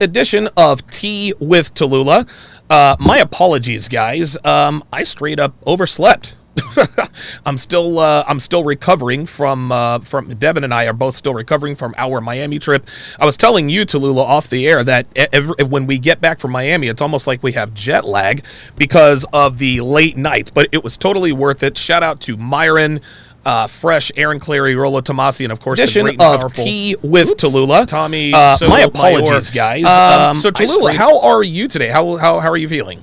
edition of Tea with Tallulah. My apologies, guys. I straight up overslept. I'm still recovering from Devin and I are both still recovering from our Miami trip. I was telling you, Tallulah, off the air that when we get back from Miami, it's almost like we have jet lag because of the late nights. But it was totally worth it. Shout out to Myron, Fresh, Aaron Clary, Rolo Tomasi, and of course edition the great and of Tea with Tallulah. Tommy, my apologies, guys. So Tallulah, how are you today? How are you feeling?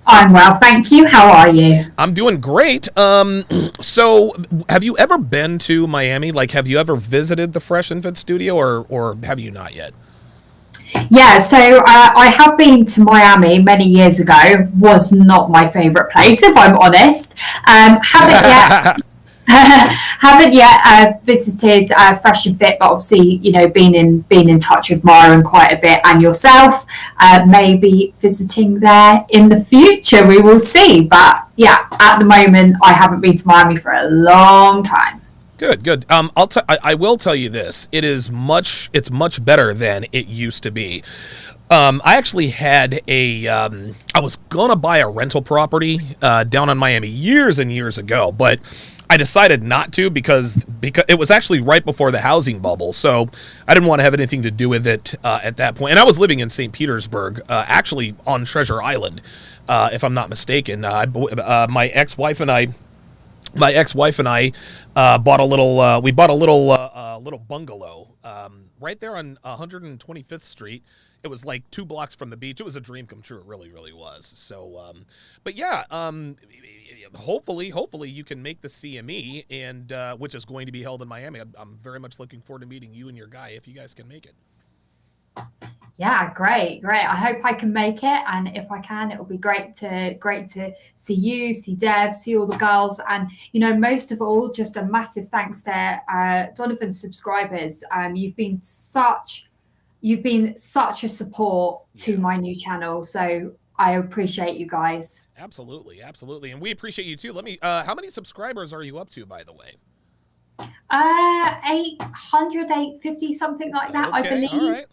I'm well, thank you. How are you? I'm doing great. So have you ever been to Miami? Like, have you ever visited the Fresh and Fit studio, or have you not yet? Yeah, so I have been to Miami many years ago. Was not my favorite place, if I'm honest. Haven't yet. Haven't yet visited Fresh and Fit, but obviously, been in touch with Myron quite a bit, and yourself. Maybe visiting there in the future. We will see. But yeah, at the moment, I haven't been to Miami for a long time. Good. I will tell you this. It's much better than it used to be. I actually had I was gonna buy a rental property down in Miami years and years ago, but I decided not to because it was actually right before the housing bubble, so I didn't want to have anything to do with it at that point. And I was living in St. Petersburg, actually on Treasure Island, if I'm not mistaken. My ex-wife and I bought a little bungalow right there on 125th Street. It was like 2 blocks from the beach. It was a dream come true. It really, really was. So, but yeah, hopefully you can make the CME, and which is going to be held in Miami. I'm very much looking forward to meeting you and your guy if you guys can make it. Yeah, great. I hope I can make it, and if I can, it'll be great to see you, see Dev, see all the girls, and most of all, just a massive thanks to Donovan's subscribers. You've been such a support to my new channel, so I appreciate you guys. Absolutely, and we appreciate you too. Let me. How many subscribers are you up to, by the way? 800, 850, something like that. Okay, I believe. All right.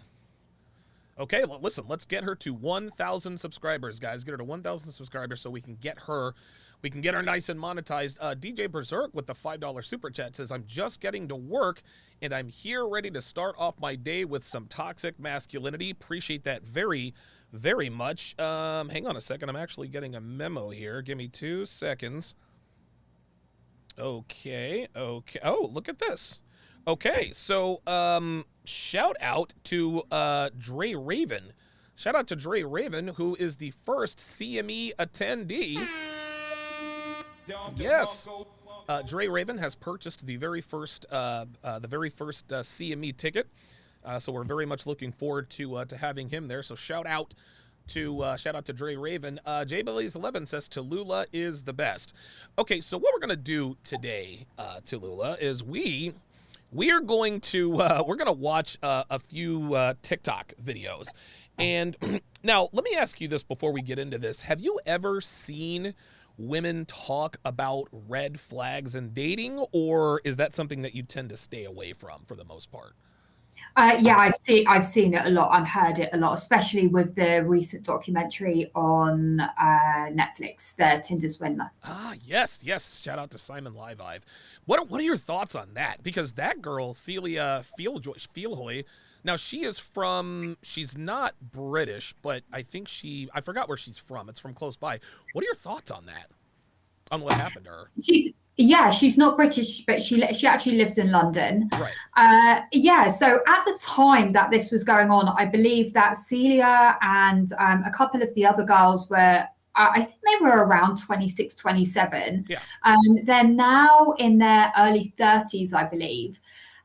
Okay, well, listen, let's get her to 1,000 subscribers, guys. Get her to 1,000 subscribers so we can get her nice and monetized. DJ Berserk with the $5 super chat says, I'm just getting to work, and I'm here ready to start off my day with some toxic masculinity. Appreciate that very, very much. Hang on a second. I'm actually getting a memo here. Give me 2 seconds. Okay. Oh, look at this. Okay, so shout out to Dre Raven. Shout out to Dre Raven, who is the first CME attendee. Yes, Dre Raven has purchased the very first CME ticket. So we're very much looking forward to having him there. So shout out to Dre Raven. J Billy's 11 says Tallulah is the best. Okay, so what we're gonna do today, Tallulah, is we're going to watch a few TikTok videos. And now let me ask you this before we get into this. Have you ever seen women talk about red flags in dating, or is that something that you tend to stay away from for the most part? Yeah, I've seen it a lot and heard it a lot, especially with the recent documentary on Netflix, the Tinder Swindler. Yes. Shout out to Simon Live. What are your thoughts on that? Because that girl, Celia Fielhoy, now she's not British, but I forgot where she's from. It's from close by. What are your thoughts on that? On what happened to her? She's not British, but she actually lives in London. Right. So at the time that this was going on, I believe that Celia and a couple of the other girls were, I think they were around 26, 27. Yeah. They're now in their early 30s, I believe.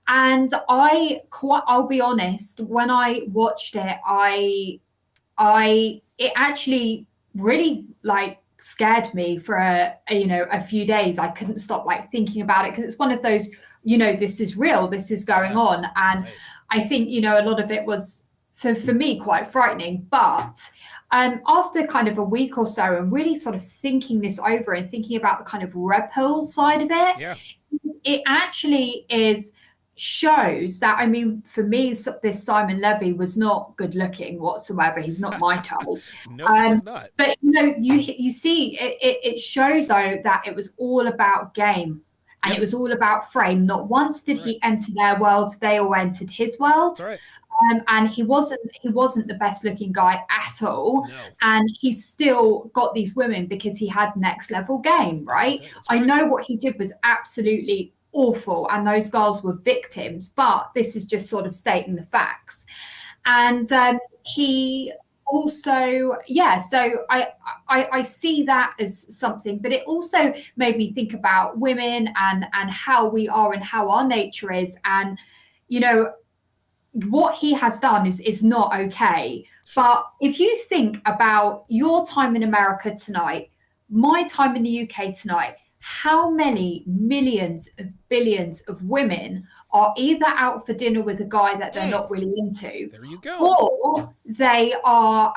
And I'll be honest, when I watched it, it actually really scared me for a few days. I couldn't stop thinking about it, because it's one of those, this is real, this is going on. And right. I think, a lot of it was for me quite frightening. But after kind of a week or so and really sort of thinking this over and thinking about the kind of red pill side of it, yeah. It actually is shows that, I mean, for me, this Simon Levy was not good looking whatsoever. He's not my type. No, he was not. But you know, you see, it shows though that it was all about game, and Yep. it was all about frame. Not once did Right. he enter their world; they all entered his world. All right. And he wasn't the best looking guy at all. No. And he still got these women because he had next level game, right? That's I right. know what he did was absolutely awful, and those girls were victims, but this is just sort of stating the facts. And he also, yeah, so I see that as something, but it also made me think about women and how we are and how our nature is. And you know, what he has done is not okay. Sure. But if you think about your time in America tonight, my time in the UK tonight, how many millions of billions of women are either out for dinner with a guy that they're not really into, There you go. or they are,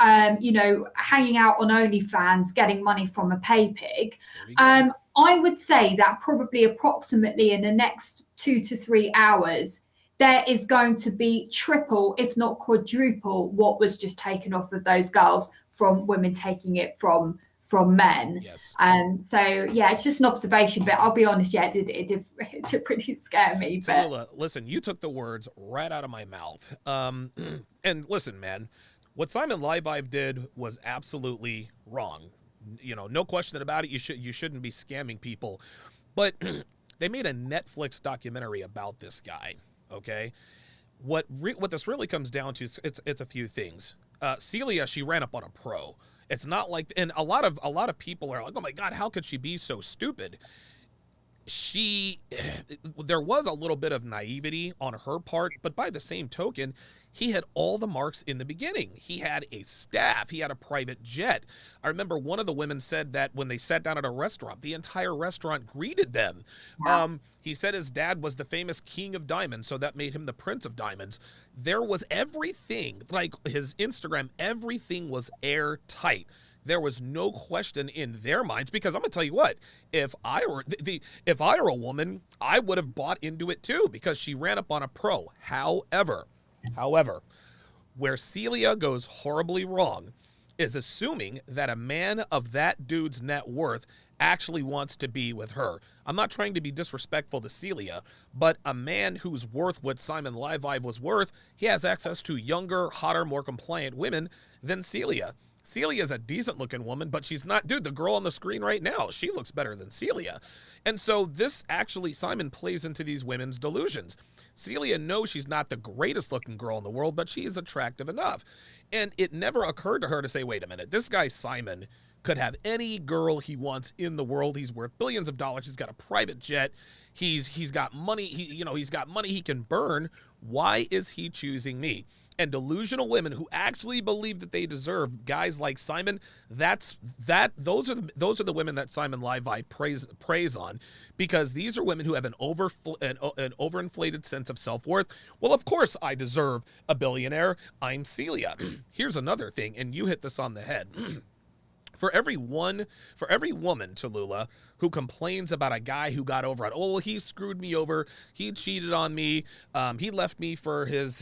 hanging out on OnlyFans, getting money from a pay pig. There you go. I would say that probably approximately in the next 2 to 3 hours, there is going to be triple, if not quadruple, what was just taken off of those girls from women taking it from men. Yes. So yeah, it's just an observation, but I'll be honest, yeah, it did pretty scare me. But Tallulah, listen, you took the words right out of my mouth. And listen, man, what Simon Levive did was absolutely wrong. You know, no question about it. You shouldn't be scamming people. But they made a Netflix documentary about this guy. Okay, what this really comes down to is it's a few things. Celia, she ran up on a pro. It's not like, and a lot of people are like, oh my God, how could she be so stupid? There was a little bit of naivety on her part, but by the same token, he had all the marks in the beginning. He had a staff, he had a private jet. I remember one of the women said that when they sat down at a restaurant, the entire restaurant greeted them. He said his dad was the famous king of diamonds, so that made him the prince of diamonds. There was everything, like his Instagram, everything was airtight. There was no question in their minds, because I'm gonna tell you what, if I were a woman, I would have bought into it too, because she ran up on a pro. However, where Celia goes horribly wrong is assuming that a man of that dude's net worth actually wants to be with her. I'm not trying to be disrespectful to Celia, but a man who's worth what Simon Levive was worth, he has access to younger, hotter, more compliant women than Celia. Celia is a decent looking woman, but she's not, dude, the girl on the screen right now, she looks better than Celia. And so this actually, Simon plays into these women's delusions. Celia knows she's not the greatest looking girl in the world, but she is attractive enough. And it never occurred to her to say, wait a minute, this guy Simon could have any girl he wants in the world. He's worth billions of dollars. He's got a private jet. He's got money. He's got money he can burn. Why is he choosing me? And delusional women who actually believe that they deserve guys like Simon, those are the women that Simon Levive preys on, because these are women who have an overinflated sense of self-worth. Well, of course I deserve a billionaire. I'm Celia. Here's another thing, and you hit this on the head. For every woman, Tallulah, who complains about a guy who got over it, oh, well, he screwed me over, he cheated on me, he left me for his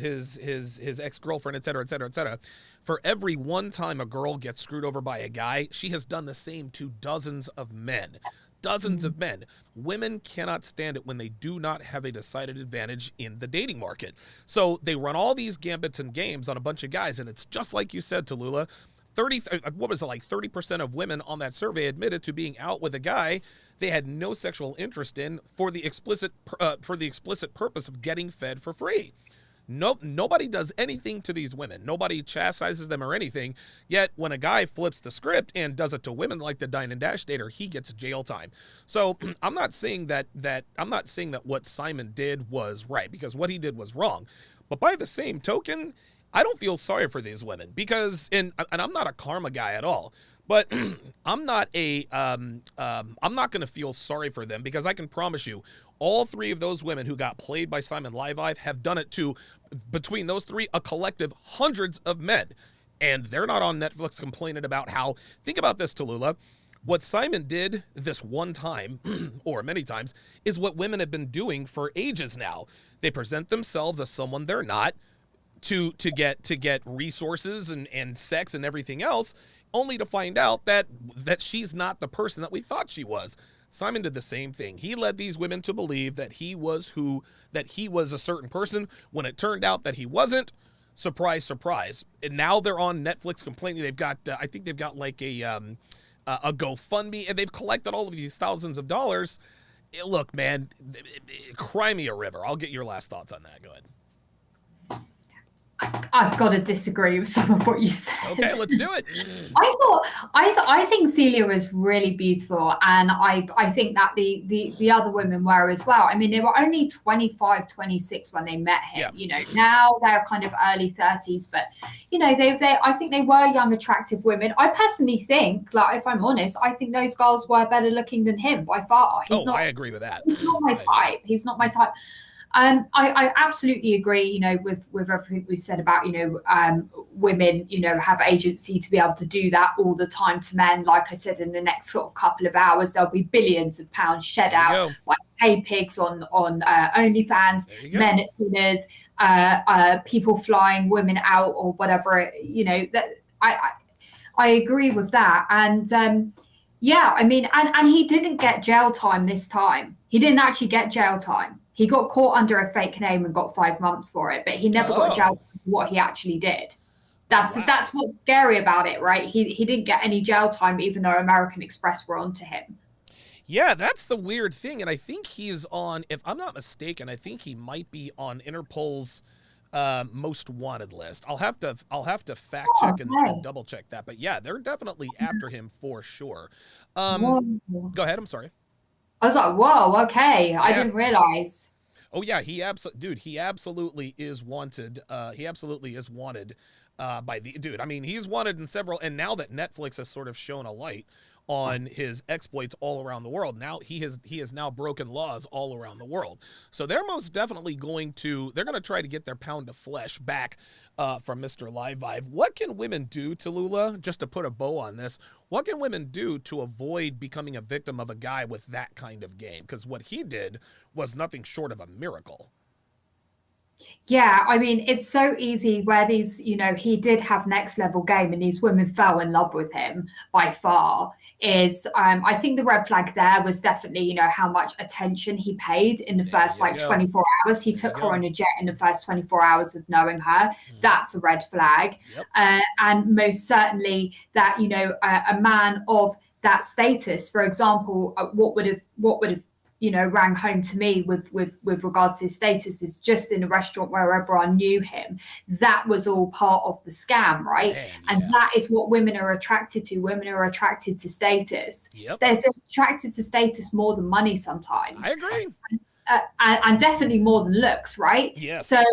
ex-girlfriend, et cetera, et cetera, et cetera. For every one time a girl gets screwed over by a guy, she has done the same to dozens of men. Dozens of men. Women cannot stand it when they do not have a decided advantage in the dating market. So they run all these gambits and games on a bunch of guys, and it's just like you said, Tallulah. 30% of women on that survey admitted to being out with a guy they had no sexual interest in for the explicit purpose of getting fed for free. Nobody does anything to these women. Nobody chastises them or anything. Yet when a guy flips the script and does it to women like the Dine and Dash dater, he gets jail time. So I'm not saying that what Simon did was right, because what he did was wrong. But by the same token, I don't feel sorry for these women, because, and I'm not a karma guy at all, but I'm not going to feel sorry for them, because I can promise you, all three of those women who got played by Simon Levive have done it to, between those three, a collective hundreds of men. And they're not on Netflix complaining about how, think about this, Tallulah. What Simon did this one time, or many times, is what women have been doing for ages now. They present themselves as someone they're not to get resources and sex and everything else, only to find out that she's not the person that we thought she was. Simon did the same thing. He led these women to believe that he was a certain person when it turned out that he wasn't. Surprise, surprise. And now they're on Netflix complaining. They've got, I think they've got like a GoFundMe, and they've collected all of these thousands of dollars. Look, man, cry me a river. I'll get your last thoughts on that. Go ahead. I've got to disagree with some of what you said. Okay, let's do it. I think Celia was really beautiful, and I think that the other women were as well. I mean, they were only 25, 26 when they met him. Yeah. Now they're kind of early 30s, but they I think they were young, attractive women. I personally think, like, if I'm honest, I think those girls were better looking than him by far. I agree with that. He's not my type. He's not my type. I absolutely agree, with everything we've said about, women, have agency to be able to do that all the time to men. Like I said, in the next sort of couple of hours, there'll be billions of pounds shed out, like pay pigs on OnlyFans, men at dinners, people flying women out or whatever, that I agree with that. And, yeah, I mean, and he didn't get jail time this time. He didn't actually get jail time. He got caught under a fake name and got 5 months for it, but he never got jail for what he actually did. That's what's scary about it, right? He didn't get any jail time, even though American Express were onto him. Yeah, that's the weird thing, and I think he's on, if I'm not mistaken, I think he might be on Interpol's most wanted list. I'll have to fact check and double check that, but yeah, they're definitely after him for sure. Go ahead. I'm sorry. I was like, whoa, okay. Yeah. I didn't realize. Oh yeah, he absolutely is wanted. He absolutely is wanted by the dude. I mean, he's wanted in several, and now that Netflix has sort of shown a light on his exploits all around the world, now he has now broken laws all around the world. So they're most definitely going to try to get their pound of flesh back from Mr. Live Vibe. What can women do, Tallulah, just to put a bow on this? What can women do to avoid becoming a victim of a guy with that kind of game? Because what he did was nothing short of a miracle. Yeah, I mean, it's so easy where these, he did have next level game and these women fell in love with him by far. I think the red flag there was definitely, how much attention he paid in the first 24 hours. He took her on a jet in the first 24 hours of knowing her. That's a red flag. Yep. And most certainly that, a man of that status, for example, what would have rang home to me with regards to his status is just in a restaurant where everyone knew him. That was all part of the scam, right? Man, yeah. And that is what women are attracted to. Women are attracted to status. Yep. They're attracted to status more than money sometimes. I agree. And definitely more than looks, right? Yes. So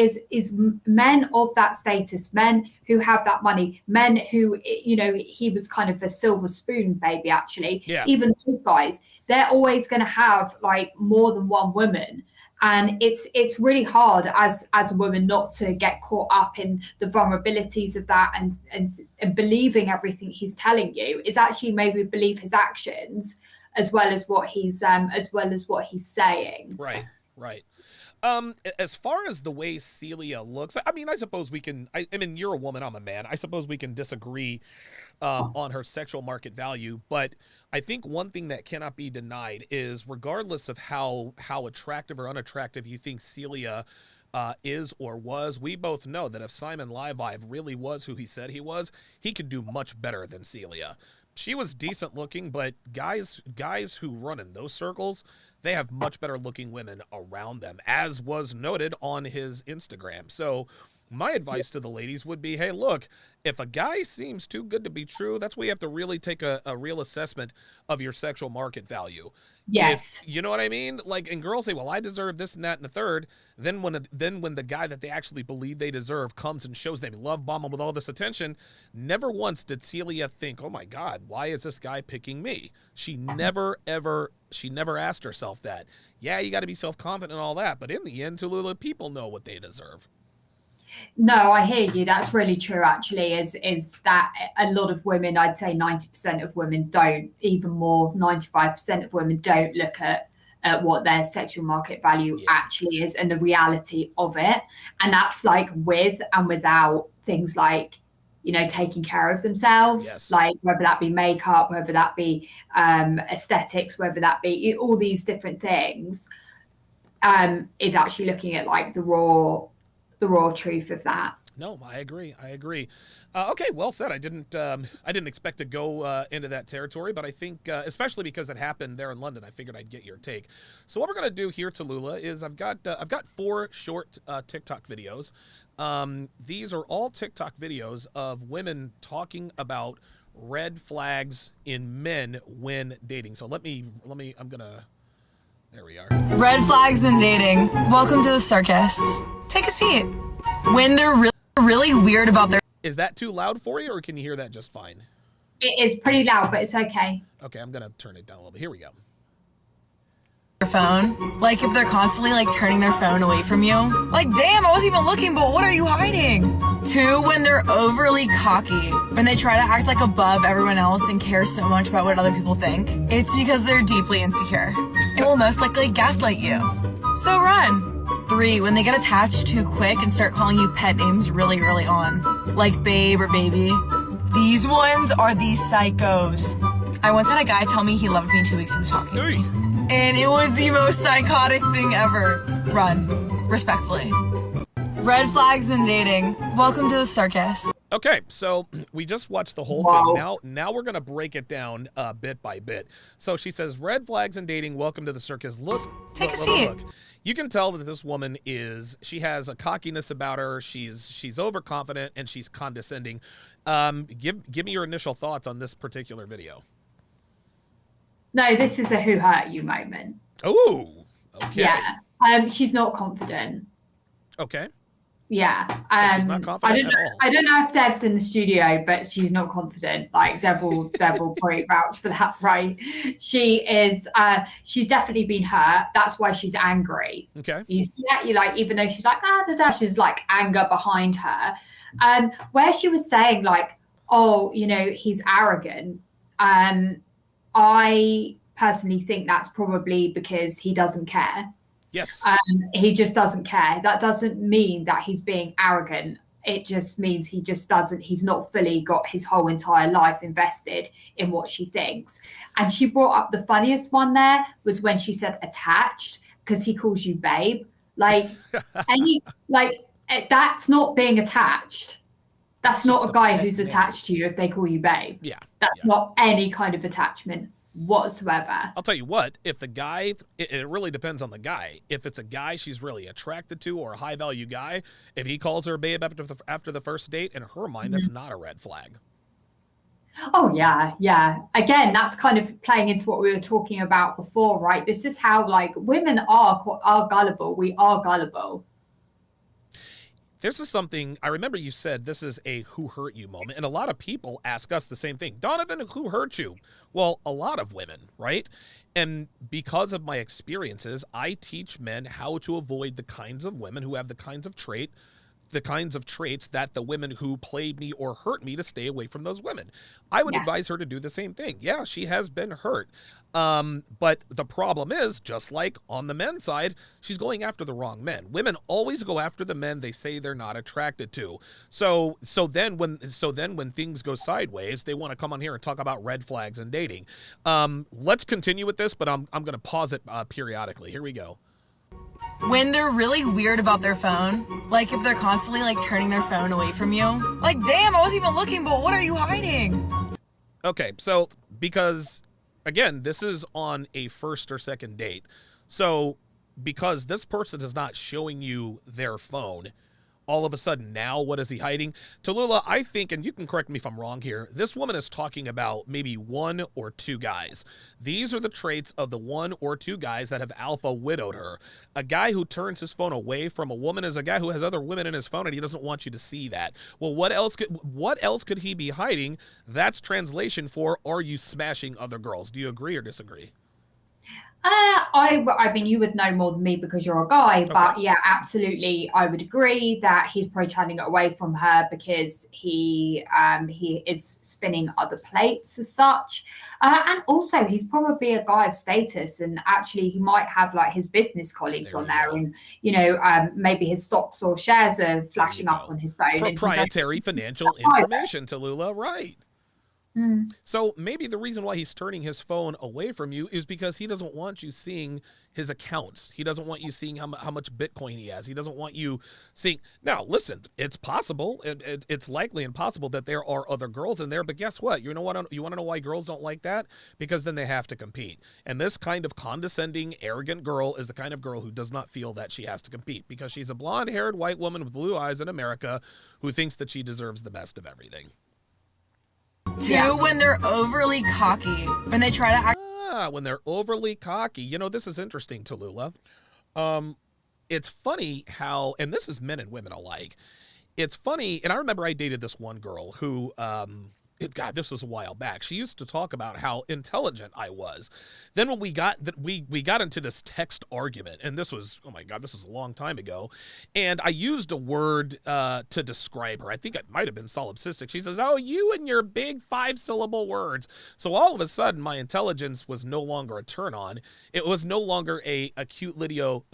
is men of that status, men who have that money, men who, he was kind of a silver spoon baby, actually. Yeah. Even those guys, they're always going to have like more than one woman. And it's really hard as a woman not to get caught up in the vulnerabilities of that and believing everything he's telling you. Is actually maybe believe his actions as well as what he's saying. Right. As far as the way Celia looks, I mean, I suppose we can. I mean, you're a woman, I'm a man. I suppose we can disagree on her sexual market value, but I think one thing that cannot be denied is, regardless of how attractive or unattractive you think Celia is or was, we both know that if Simon Live Vibe really was who he said he was, he could do much better than Celia. She was decent looking, but guys who run in those circles, they have much better looking women around them, as was noted on his Instagram. So my advice to the ladies would be, hey, look, if a guy seems too good to be true, that's where you have to really take a real assessment of your sexual market value. Yes. You know what I mean? Like, and girls say, well, I deserve this and that and the third. Then when the guy that they actually believe they deserve comes and shows them love bomb them with all this attention, never once did Celia think, oh my God, why is this guy picking me? She never asked herself that. Yeah, you got to be self-confident and all that, but in the end, Tallulah, people know what they deserve. No, I hear you. That's really true, actually, is that a lot of women, I'd say 90% of women don't, even more, 95% of women don't look at what their sexual market value Yeah. actually is and the reality of it. And that's like with and without things like, taking care of themselves, Yes. like whether that be makeup, whether that be aesthetics, whether that be all these different things, is actually looking at like the raw truth of that. No, I agree. I agree. Okay, well said. I didn't expect to go into that territory, but I think, especially because it happened there in London, I figured I'd get your take. So what we're gonna do here, Tallulah, is I've got 4 short TikTok videos. These are all TikTok videos of women talking about red flags in men when dating. So I'm gonna. There we are. Red flags when dating. Welcome to the circus. Take a seat. When they're really weird about their Is that too loud for you, or can you hear that just fine? It is pretty loud, but it's okay. Okay, I'm gonna turn it down a little bit. Here we go. phone, like if they're constantly like turning their phone away from you, like damn, I wasn't even looking, but what are you hiding? 2, when they're overly cocky, when they try to act like above everyone else and care so much about what other people think, it's because they're deeply insecure. It will most likely gaslight you. So run. 3, when they get attached too quick and start calling you pet names really early on, like babe or baby. These ones are the psychos. I once had a guy tell me he loved me 2 weeks into talking. Hey. And it was the most psychotic thing ever. Run. Respectfully. Red flags when dating. Welcome to the circus. Okay, so we just watched the whole Wow. thing. Now we're gonna break it down bit by bit. So she says, "Red flags in dating. Welcome to the circus." Take a seat. Look. You can tell that this woman she has a cockiness about her. She's overconfident and she's condescending. Give me your initial thoughts on this particular video. No, this is a who hurt you moment. Oh, okay. Yeah. She's not confident. Okay. Yeah. So she's not confident at all. I don't know if Deb's in the studio, but she's not confident. Like Deb will probably vouch for that, right? She is she's definitely been hurt. That's why she's angry. Okay. You see that? You like, even though she's like, she's like anger behind her. Where she was saying, like, oh, he's arrogant. I personally think that's probably because he doesn't care. Yes. He just doesn't care. That doesn't mean that he's being arrogant. It just means he's not fully got his whole entire life invested in what she thinks. And she brought up the funniest one there was when she said attached, because he calls you babe. Like, that's not being attached. That's not a guy who's attached to you if they call you babe. Yeah. That's not any kind of attachment whatsoever. I'll tell you what, if the guy, it really depends on the guy. If it's a guy she's really attracted to or a high value guy, if he calls her babe after the first date, in her mind, that's not a red flag. Oh, yeah. Again, that's kind of playing into what we were talking about before, right? This is how, like, women are gullible. We are gullible. This is something, I remember you said this is a who hurt you moment, and a lot of people ask us the same thing. Donovan, who hurt you? Well, a lot of women, right? And because of my experiences, I teach men how to avoid the kinds of women who have the kinds of traits that the women who played me or hurt me, to stay away from those women. I would advise her to do the same thing. Yeah, she has been hurt. But the problem is, just like on the men's side, she's going after the wrong men. Women always go after the men they say they're not attracted to. So then when things go sideways, they want to come on here and talk about red flags and dating. Let's continue with this, but I'm going to pause it periodically. Here we go. When they're really weird about their phone, like if they're constantly like turning their phone away from you, like damn, I wasn't even looking, but what are you hiding? Okay, so because, again, this is on a first or second date. So because this person is not showing you their phone, all of a sudden now what is he hiding? Tallulah, I think, and you can correct me if I'm wrong here, this woman is talking about maybe 1 or 2 guys. These are the traits of the 1 or 2 guys that have alpha widowed her. A guy who turns his phone away from a woman is a guy who has other women in his phone and he doesn't want you to see that. Well, what else could he be hiding? That's translation for, are you smashing other girls? Do you agree or disagree? I mean, you would know more than me because you're a guy, but Okay. yeah, absolutely, I would agree that he's probably turning it away from her because he is spinning other plates as such, and also he's probably a guy of status, and actually he might have like his business colleagues There on you there, go. and maybe his stocks or shares are There you flashing up go. on his phone, and he goes Proprietary financial private. information, Tallulah, right? Mm. So maybe the reason why he's turning his phone away from you is because he doesn't want you seeing his accounts. He doesn't want you seeing how much Bitcoin he has. He doesn't want you seeing. Now, listen, it's possible, it's likely and possible that there are other girls in there, but guess what? You know what? You want to know why girls don't like that? Because then they have to compete. And this kind of condescending, arrogant girl is the kind of girl who does not feel that she has to compete because she's a blonde-haired white woman with blue eyes in America who thinks that she deserves the best of everything. Two, Yeah. when they're overly cocky, when they try to act. When they're overly cocky. You know, this is interesting, Tallulah. It's funny how, and this is men and women alike. It's funny, and I remember I dated this one girl who, God, this was a while back. She used to talk about how intelligent I was. Then when we got into this text argument, and this was, oh my God, this was a long time ago, and I used a word to describe her. I think it might have been solipsistic. She says, "Oh, you and your big 5-syllable words." So all of a sudden, my intelligence was no longer a turn on. It was no longer a cute little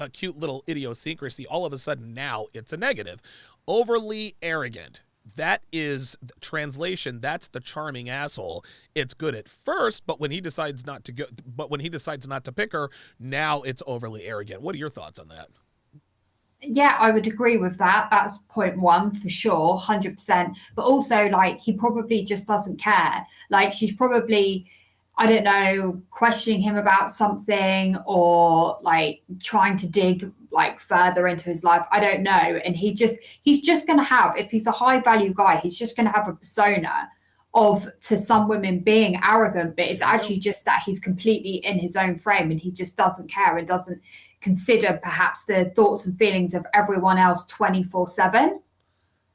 idiosyncrasy. All of a sudden, now it's a negative. Overly arrogant. That is translation. That's the charming asshole. It's good at first, but when he decides not to pick her, now it's overly arrogant. What are your thoughts on that? Yeah, I would agree with that. That's point one for sure, 100%. But also, like, he probably just doesn't care. Like, she's probably, I don't know, questioning him about something or like trying to dig like further into his life. I don't know. And he's just going to have, if he's a high value guy, he's just going to have a persona of to some women being arrogant, but it's There you go. actually just that he's completely in his own frame and he just doesn't care and doesn't consider perhaps the thoughts and feelings of everyone else 24/7.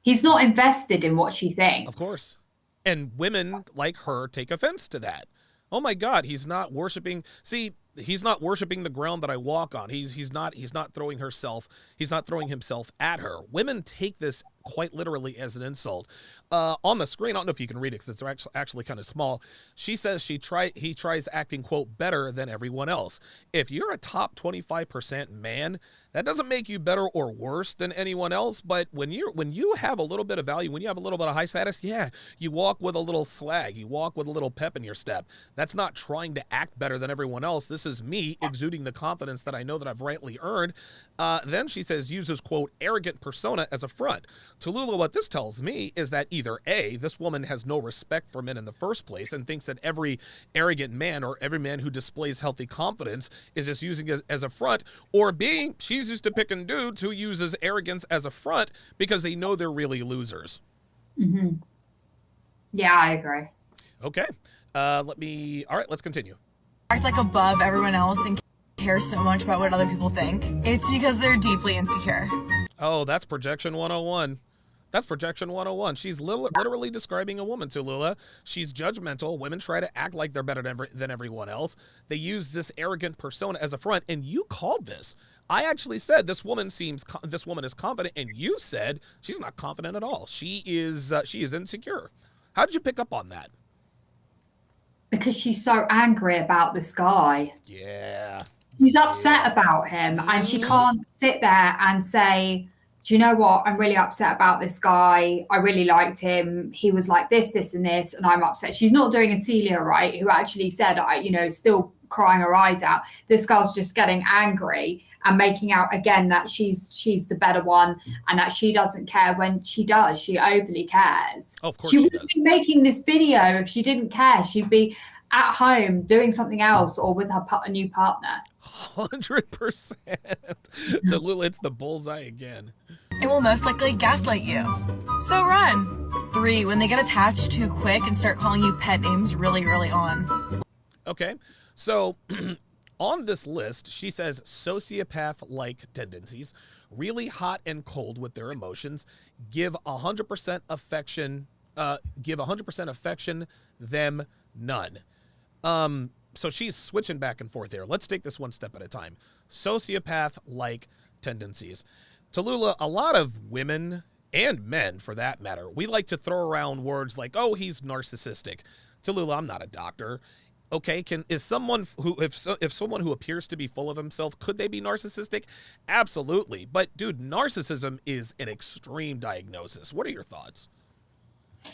He's not invested in what she Of thinks. course. And women like her take offense to that. Oh my God, he's not worshiping. See, he's not worshiping the ground that I walk on. He's not throwing himself at her. Women take this quite literally as an insult. On the screen, I don't know if you can read it because it's actually kind of small. She says he tries acting, quote, better than everyone else. If you're a top 25% man, that doesn't make you better or worse than anyone else. But when you have a little bit of value, when you have a little bit of high status, yeah, you walk with a little swag, you walk with a little pep in your step. That's not trying to act better than everyone else. This is me exuding the confidence that I know that I've rightly earned. Then she says uses, quote, arrogant persona as a front. Tallulah, what this tells me is that either A, this woman has no respect for men in the first place and thinks that every arrogant man or every man who displays healthy confidence is just using it as a front, or B, she's used to picking dudes who uses arrogance as a front because they know they're really losers. Mm-hmm. Yeah, I agree. Okay. All right, let's continue. Act like above everyone else and care so much about what other people think. It's because they're deeply insecure. Oh, that's projection 101. That's projection 101. She's literally describing a woman, Tallulah. She's judgmental. Women try to act like they're better than everyone else. They use this arrogant persona as a front, and you called this. I actually said this woman is confident, and you said she's not confident at all. She is insecure. How did you pick up on that? Because she's so angry about this guy. Yeah. She's upset about him and she can't sit there and say, do you know what? I'm really upset about this guy. I really liked him. He was like this, and this, and I'm upset. She's not doing a Celia, right? Who actually said, still crying her eyes out. This girl's just getting angry and making out again that she's the better one and that she doesn't care when she does. She overly cares. Oh, of course She she wouldn't does. be making this video if she didn't care. She'd be at home doing something else or with her new partner. 100%. Tallulah, it's the bullseye again. It will most likely gaslight you. So run. 3, when they get attached too quick and start calling you pet names really early on. Okay, so on this list, she says sociopath-like tendencies, really hot and cold with their emotions, give 100% affection, them none. so she's switching back and forth here. Let's take this one step at a time. Sociopath-like tendencies. Tallulah, a lot of women and men, for that matter, we like to throw around words like, oh, he's narcissistic. Tallulah, I'm not a doctor. Okay, is someone who, if someone who appears to be full of himself, could they be narcissistic? Absolutely. But dude, narcissism is an extreme diagnosis. What are your thoughts?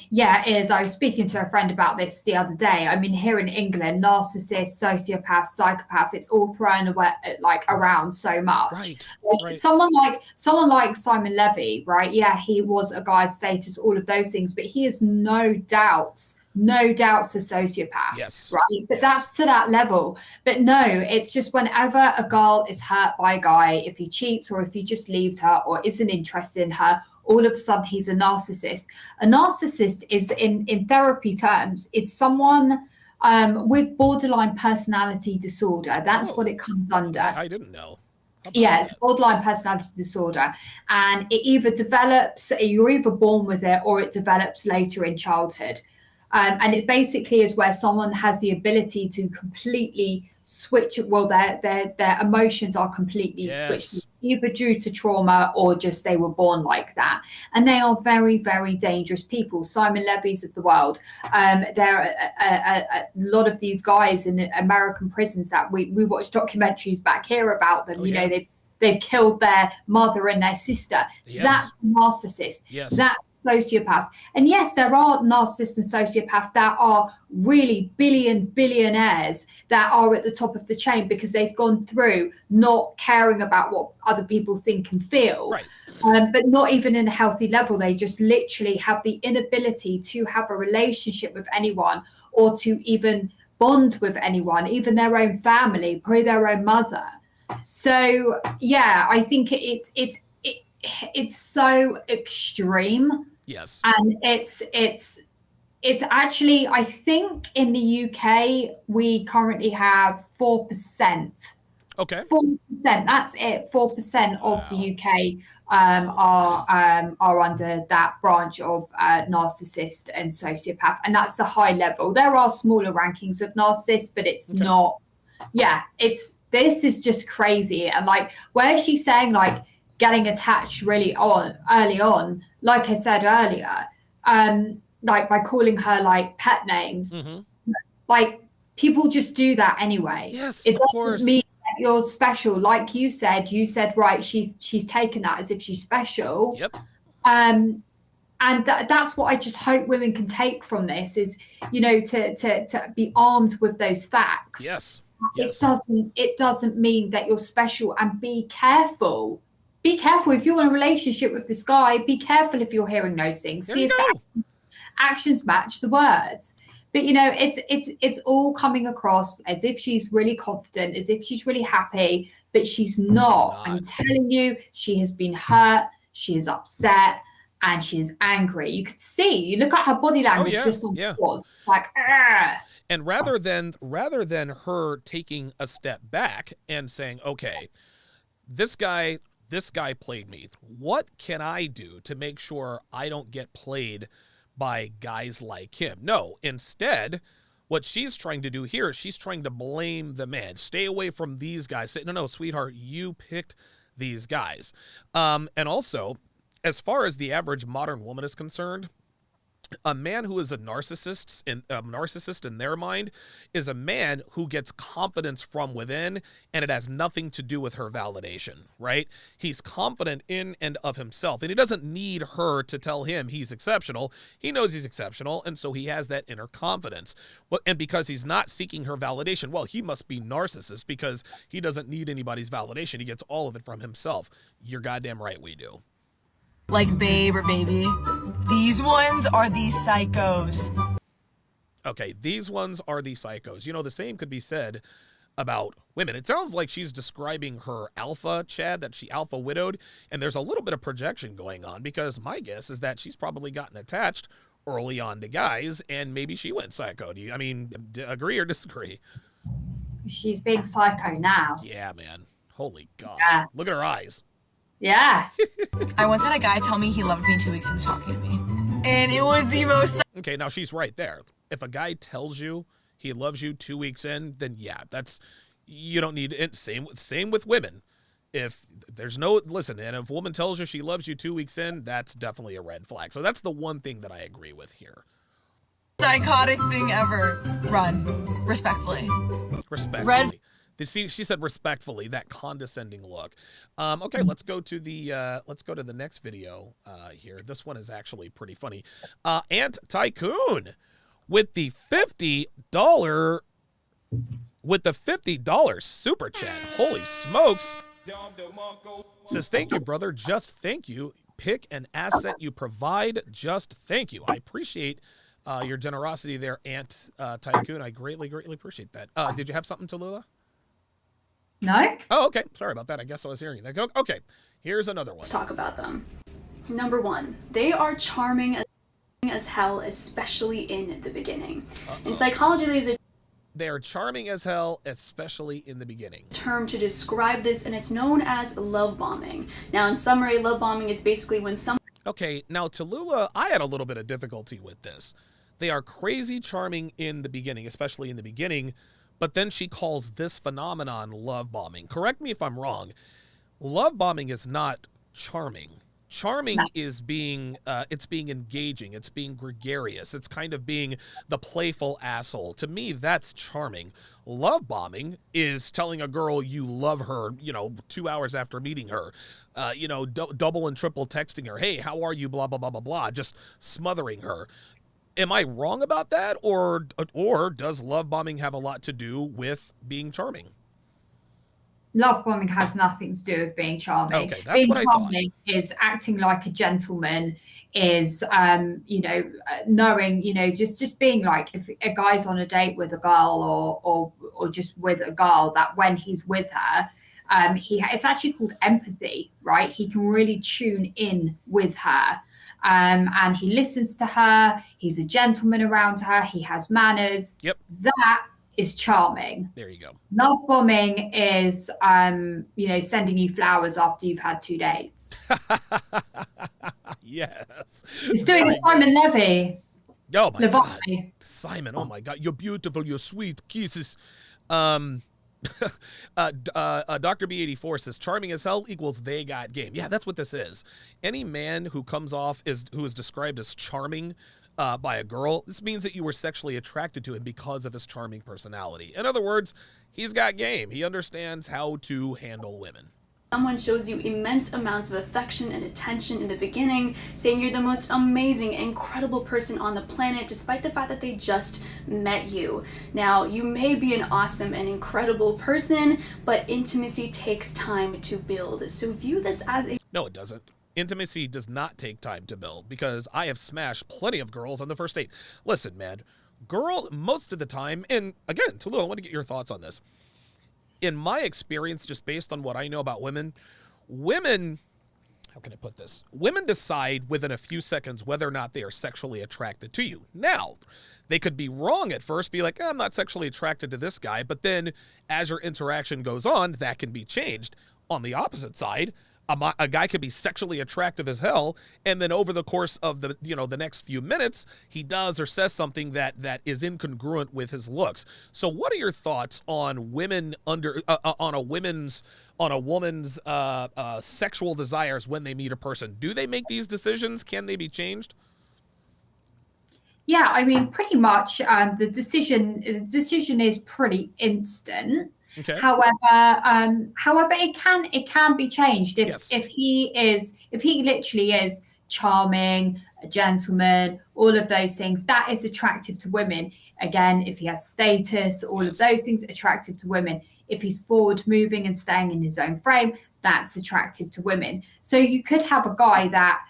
Yeah, it is. I was speaking to a friend about this the other day. I mean, here in England, narcissist, sociopath, psychopath, it's all thrown away, like around so much. Right, like, right. Someone like Simon Levy, right? Yeah, he was a guy of status, all of those things, but he is no doubts a sociopath. Yes. Right. But yes. That's to that level. But no, it's just whenever a girl is hurt by a guy, if he cheats or if he just leaves her or isn't interested in her, all of a sudden he's a narcissist. A narcissist is, in therapy terms, is someone with borderline personality disorder. That's what it comes under. I didn't know. Yeah, it's borderline personality disorder. And it either develops, you're either born with it or it develops later in childhood. And it basically is where someone has the ability to completely switch. Well, their emotions are completely switched, either due to trauma or just they were born like that. And they are very, very dangerous people. Simon Levy's of the world. There are a lot of these guys in American prisons that we watch documentaries back here about them. They've killed their mother and their sister. Yes. That's a narcissist. Yes. That's sociopath. And yes, there are narcissists and sociopaths that are really billionaires that are at the top of the chain because they've gone through not caring about what other people think and feel. Right. But not even in a healthy level. They just literally have the inability to have a relationship with anyone or to even bond with anyone, even their own family, probably their own mother. So yeah, I think it's so extreme. Yes. And it's actually, I think in the UK we currently have 4%. Okay. 4%. That's it. 4% of the UK are under that branch of narcissist and sociopath, and that's the high level. There are smaller rankings of narcissists, but it's not. Yeah, this is just crazy. And like where she's saying like getting attached really early on, like I said earlier, like by calling her like pet names, like people just do that anyway. Yes, it of course. Mean that you're special. Like you said right, she's taken that as if she's special. Yep. And that's what I just hope women can take from this is, to be armed with those facts. Yes. It doesn't mean that you're special, and be careful. Be careful if you're in a relationship with this guy. Be careful if you're hearing those things. See if the actions match the words. But it's all coming across as if she's really confident, as if she's really happy, but she's not. I'm telling you, she has been hurt. She is upset. And she is angry. You could see. You look at her body language just on pause, like. Argh. And rather than her taking a step back and saying, "Okay, this guy played me. What can I do to make sure I don't get played by guys like him?" No. Instead, what she's trying to do here is she's trying to blame the man. Stay away from these guys. Say, no, sweetheart, you picked these guys. And also, as far as the average modern woman is concerned, a man who is a narcissist in their mind is a man who gets confidence from within, and it has nothing to do with her validation, right? He's confident in and of himself, and he doesn't need her to tell him he's exceptional. He knows he's exceptional, and so he has that inner confidence. And because he's not seeking her validation, well, he must be narcissist because he doesn't need anybody's validation. He gets all of it from himself. You're goddamn right we do. Like babe or baby. These ones are the psychos. Okay, these ones are the psychos. The same could be said about women. It sounds like she's describing her alpha Chad, that she alpha widowed, and there's a little bit of projection going on because my guess is that she's probably gotten attached early on to guys and maybe she went psycho. Do you, agree or disagree? She's being psycho now. Yeah, man. Holy God. Yeah. Look at her eyes. Yeah. I once had a guy tell me he loved me 2 weeks into talking to me. And it was the most... Okay, now she's right there. If a guy tells you he loves you 2 weeks in, then yeah, that's, you don't need it. Same with women. If there's no, listen, and if a woman tells you she loves you 2 weeks in, that's definitely a red flag. So that's the one thing that I agree with here. Psychotic thing ever. Run. Respectfully. Respectfully. She said respectfully, that condescending look. Okay, let's go to the next video here. This one is actually pretty funny. Ant Tycoon with the $50 super chat. Holy smokes. Says, thank you, brother. Just thank you. Pick an asset you provide. Just thank you. I appreciate your generosity there, Ant Tycoon. I greatly appreciate that. Did you have something, Tallulah? No. Oh, okay. Sorry about that. I guess I was hearing that. Okay. Here's another one. Let's talk about them. Number one, they are charming as hell, especially in the beginning. In psychology, there's a They're charming as hell, especially in the beginning. term to describe this, and it's known as love bombing. Now, in summary, love bombing is basically when someone... Okay, now Tallulah, I had a little bit of difficulty with this. They are crazy charming in the beginning, especially in the beginning, but then she calls this phenomenon love bombing. Correct me if I'm wrong. Love bombing is not charming. Charming is being, it's being engaging. It's being gregarious. It's kind of being the playful asshole. To me, that's charming. Love bombing is telling a girl you love her, 2 hours after meeting her. Double and triple texting her. Hey, how are you? Blah, blah, blah, blah, blah. Just smothering her. Am I wrong about that? Or does love bombing have a lot to do with being charming? Love bombing has nothing to do with being charming. Okay, that's being what I thought. charming is acting like a gentleman, is knowing, just being like, if a guy's on a date with a girl or just with a girl, that when he's with her, it's actually called empathy, right? He can really tune in with her. And he listens to her. He's a gentleman around her. He has manners. Yep. That is charming. There you go. Love bombing is, sending you flowers after you've had 2 dates. Yes. It's doing a Simon Levy. Oh my God. Levy. Simon, oh my God. You're beautiful. You're sweet. Kisses. Dr. B84 says charming as hell equals they got game. Yeah, that's what this is. Any man who comes off who is described as charming by a girl, this means that you were sexually attracted to him because of his charming personality. In other words, he's got game. He understands how to handle women. Someone shows you immense amounts of affection and attention in the beginning, saying you're the most amazing, incredible person on the planet, despite the fact that they just met you. Now, you may be an awesome and incredible person, but intimacy takes time to build. So view this as a... No, it doesn't. Intimacy does not take time to build, because I have smashed plenty of girls on the first date. Listen, man, most of the time, and again, Tallulah, I want to get your thoughts on this. In my experience, just based on what I know about women, how can I put this? Women decide within a few seconds whether or not they are sexually attracted to you. Now, they could be wrong at first, be like, I'm not sexually attracted to this guy, but then as your interaction goes on, that can be changed. On the opposite side, a guy could be sexually attractive as hell, and then over the course of the next few minutes, he does or says something that is incongruent with his looks. So, what are your thoughts on women on a woman's sexual desires when they meet a person? Do they make these decisions? Can they be changed? Yeah, I mean, pretty much. The decision is pretty instant. Okay. However, it can be changed if he literally is charming, a gentleman, all of those things. That is attractive to women. Again, if he has status, all of those things attractive to women. If he's forward moving and staying in his own frame, that's attractive to women. So you could have a guy that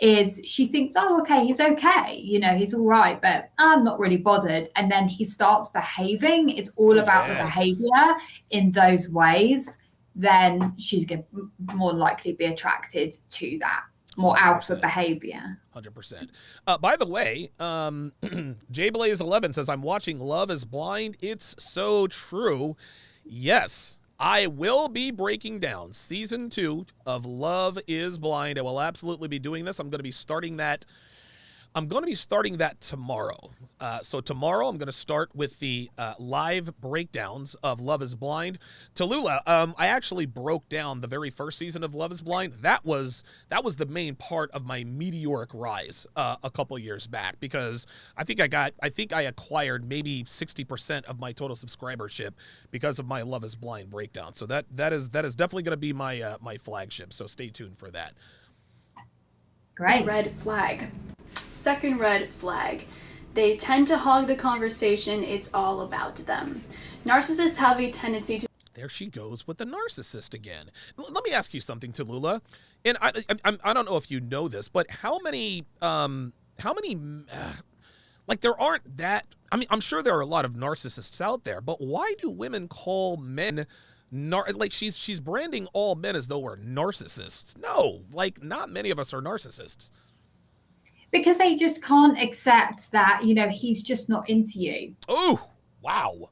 she thinks, oh, okay, he's okay, he's all right, but I'm not really bothered. And then he starts behaving. It's all about the behavior in those ways. Then she's going to more likely be attracted to that more alpha behavior. 100%. By the way, JBlaze11 says, I'm watching Love is Blind. It's so true. Yes. I will be breaking down season 2 of Love is Blind. I will absolutely be doing this. I'm going to be starting that I'm going to be starting that tomorrow. So tomorrow I'm going to start with the live breakdowns of Love is Blind. Tallulah, I actually broke down the very first season of Love is Blind. That was the main part of my meteoric rise a couple years back, because I think I acquired maybe 60% of my total subscribership because of my Love is Blind breakdown. So that is definitely going to be my my flagship. So stay tuned for that. Great. Red flag. Second red flag. They tend to hog the conversation. It's all about them. Narcissists have a tendency to... There she goes with the narcissist again. Let me ask you something, Tallulah. And I don't know if you know this, but how many like, there aren't that... I mean, I'm sure there are a lot of narcissists out there, but why do women call men... like, she's branding all men as though we're narcissists. No, like, not many of us are narcissists. Because they just can't accept that, you know, he's just not into you. Oh, wow.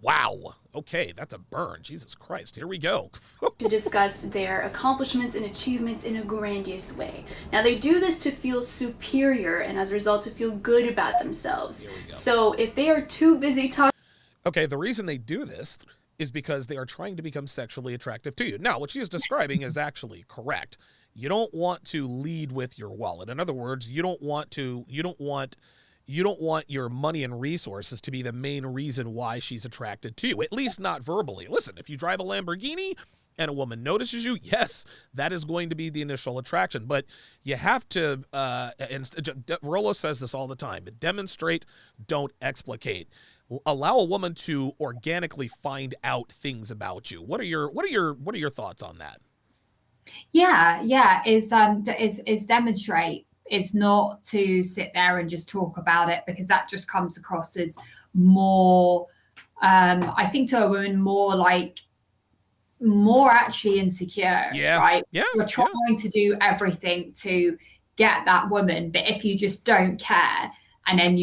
Wow. Okay, that's a burn. Jesus Christ. Here we go. to discuss their accomplishments and achievements in a grandiose way. Now, they do this to feel superior and as a result to feel good about themselves. So if they are too busy talking... Okay, the reason they do this is because they are trying to become sexually attractive to you. Now, what she is describing is actually correct. You don't want to lead with your wallet. In other words, you don't want your money and resources to be the main reason why she's attracted to you, at least not verbally. Listen, if you drive a Lamborghini and a woman notices you, yes, that is going to be the initial attraction. But you have to, and Rollo says this all the time, demonstrate, don't explicate. Allow a woman to organically find out things about you. What are your thoughts on that? Yeah, is demonstrate. It's not to sit there and just talk about it, because that just comes across as more, I think to a woman, more actually insecure, right? Yeah. You're trying to do everything to get that woman, but if you just don't care, and then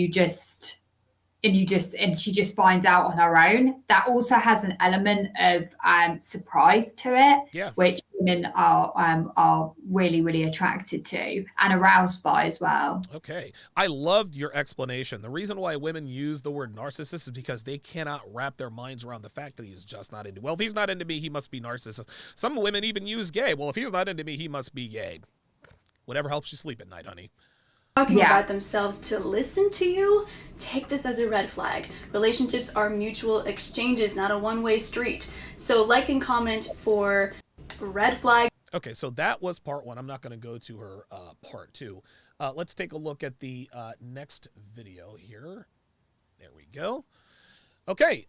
and she just finds out on her own, that also has an element of surprise to it, which women are really, really attracted to and aroused by as well. Okay. I loved your explanation. The reason why women use the word narcissist is because they cannot wrap their minds around the fact that he's just not into... Well, if he's not into me, he must be narcissist. Some women even use gay. Well, if he's not into me, he must be gay. Whatever helps you sleep at night, honey. Talking about themselves to listen to you, take this as a red flag. Relationships are mutual exchanges, not a one-way street. So like and comment for red flag. Okay, so that was part one. I'm not going to go to her part two. Let's take a look at the next video here. There we go. Okay,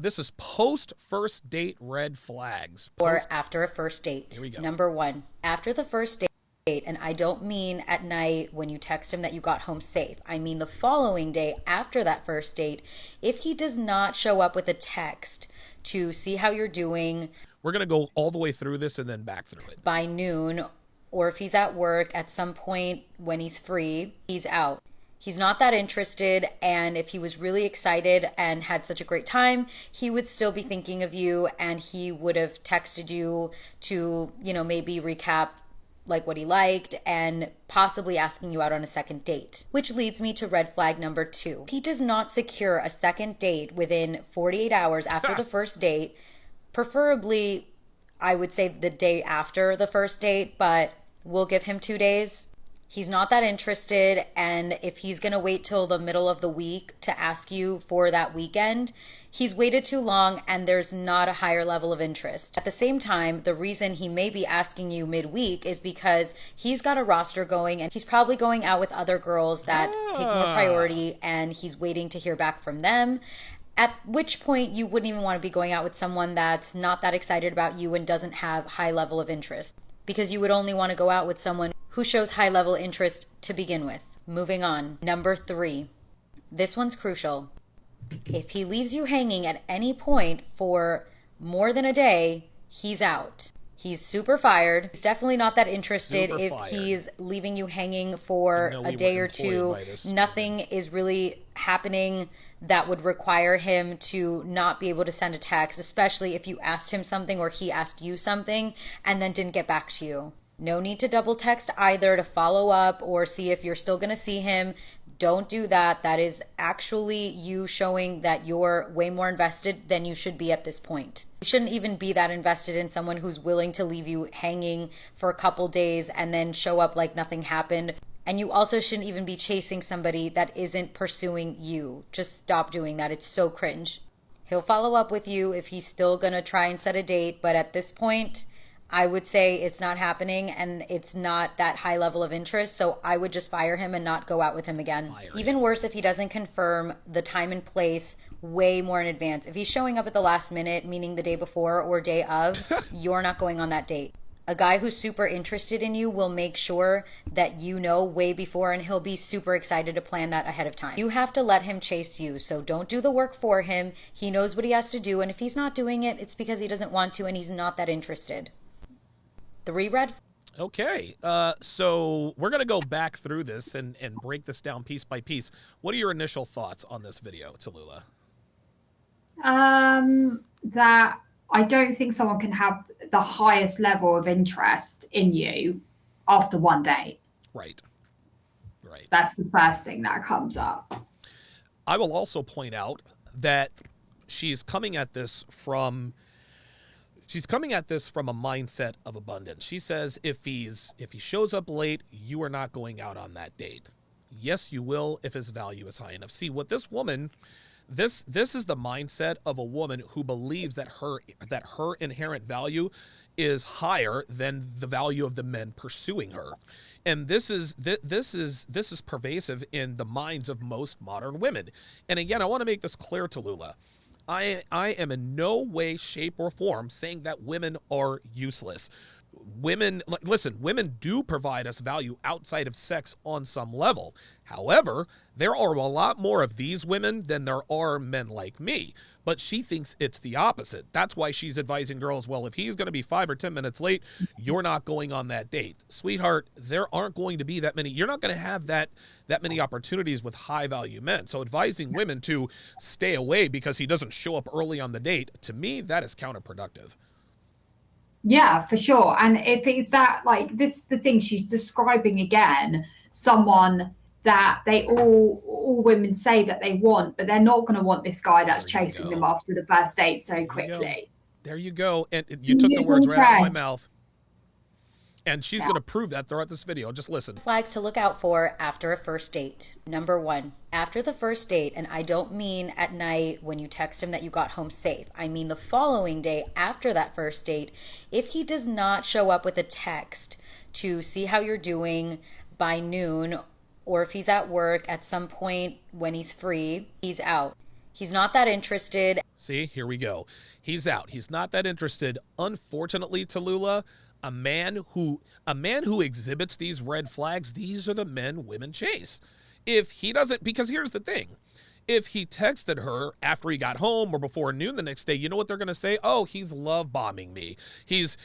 this is post first date red flags. Or after a first date. Here we go. Number one, after the first date, and I don't mean at night when you text him that you got home safe. I mean the following day after that first date, if he does not show up with a text to see how you're doing. We're going to go all the way through this and then back through it. By noon, or if he's at work at some point when he's free, he's out. He's not that interested, and if he was really excited and had such a great time, he would still be thinking of you, and he would have texted you to, maybe recap like what he liked and possibly asking you out on a second date. Which leads me to red flag number 2. He does not secure a second date within 48 hours after the first date, preferably I would say the day after the first date, but we'll give him 2 days. He's not that interested, and if he's gonna wait till the middle of the week to ask you for that weekend, he's waited too long and there's not a higher level of interest. At the same time, the reason he may be asking you midweek is because he's got a roster going and he's probably going out with other girls that take more priority, and he's waiting to hear back from them. At which point you wouldn't even want to be going out with someone that's not that excited about you and doesn't have high level of interest, because you would only want to go out with someone who shows high level interest to begin with. Moving on. Number 3. This one's crucial. If he leaves you hanging at any point for more than a day, he's out. He's super fired. He's definitely not that interested if he's leaving you hanging for a day or two. Nothing is really happening that would require him to not be able to send a text, especially if you asked him something or he asked you something and then didn't get back to you. No need to double text either to follow up or see if you're still going to see him. Don't do that. That is actually you showing that you're way more invested than you should be at this point. You shouldn't even be that invested in someone who's willing to leave you hanging for a couple days and then show up like nothing happened. And you also shouldn't even be chasing somebody that isn't pursuing you. Just stop doing that. It's so cringe. He'll follow up with you if he's still going to try and set a date. But at this point, I would say it's not happening and it's not that high level of interest. So I would just fire him and not go out with him again. Even worse if he doesn't confirm the time and place way more in advance. If he's showing up at the last minute, meaning the day before or day of, you're not going on that date. A guy who's super interested in you will make sure that you know way before, and he'll be super excited to plan that ahead of time. You have to let him chase you, so don't do the work for him. He knows what he has to do, and if he's not doing it, it's because he doesn't want to and he's not that interested. 3 red. Okay, so we're going to go back through this and break this down piece by piece. What are your initial thoughts on this video, Tallulah? That I don't think someone can have the highest level of interest in you after one date. Right. Right. That's the first thing that comes up. I will also point out that she's coming at this from a mindset of abundance. She says if he shows up late, you are not going out on that date. Yes, you will if his value is high enough. See, what this woman, this is the mindset of a woman who believes that her inherent value is higher than the value of the men pursuing her. And this is pervasive in the minds of most modern women. And again, I want to make this clear, Tallulah. I am in no way, shape, or form saying that women are useless. Women, listen, women do provide us value outside of sex on some level. However, there are a lot more of these women than there are men like me. But she thinks it's the opposite. That's why she's advising girls, well, if he's going to be 5 or 10 minutes late, you're not going on that date. Sweetheart, there aren't going to be that many. You're not going to have that many opportunities with high value men. So advising women to stay away because he doesn't show up early on the date, to me, that is counterproductive. Yeah, for sure. And if it's that, like, this is the thing she's describing again, someone that they all women say that they want, but they're not going to want this guy that's chasing them after the first date so quickly. There you go. And you took the words right out of my mouth. And she's going to prove that throughout this video. Just listen. Flags to look out for after a first date. Number 1, after the first date, and I don't mean at night when you text him that you got home safe. I mean the following day after that first date. If he does not show up with a text to see how you're doing by noon, or if he's at work at some point when he's free, he's out. He's not that interested. See, here we go. He's out. He's not that interested. Unfortunately, Tallulah, a man who exhibits these red flags, these are the men women chase. If he doesn't, because here's the thing. If he texted her after he got home or before noon the next day, you know what they're going to say? Oh, he's love bombing me. He's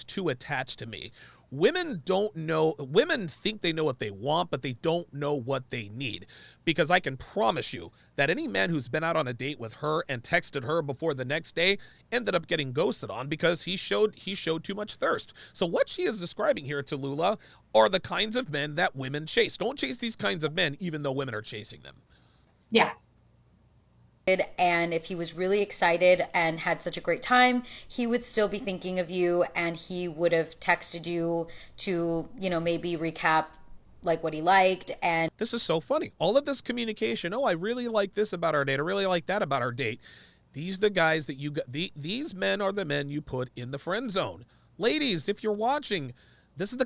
too attached to me. Women think they know what they want, but they don't know what they need. Because I can promise you that any man who's been out on a date with her and texted her before the next day ended up getting ghosted on because he showed too much thirst. So what she is describing here, Tallulah, are the kinds of men that women chase. Don't chase these kinds of men, even though women are chasing them. Yeah. And if he was really excited and had such a great time, he would still be thinking of you and he would have texted you to, maybe recap like what he liked. And this is so funny. All of this communication. Oh, I really like this about our date. I really like that about our date. These are the guys that you got. These men are the men you put in the friend zone. Ladies, if you're watching, this is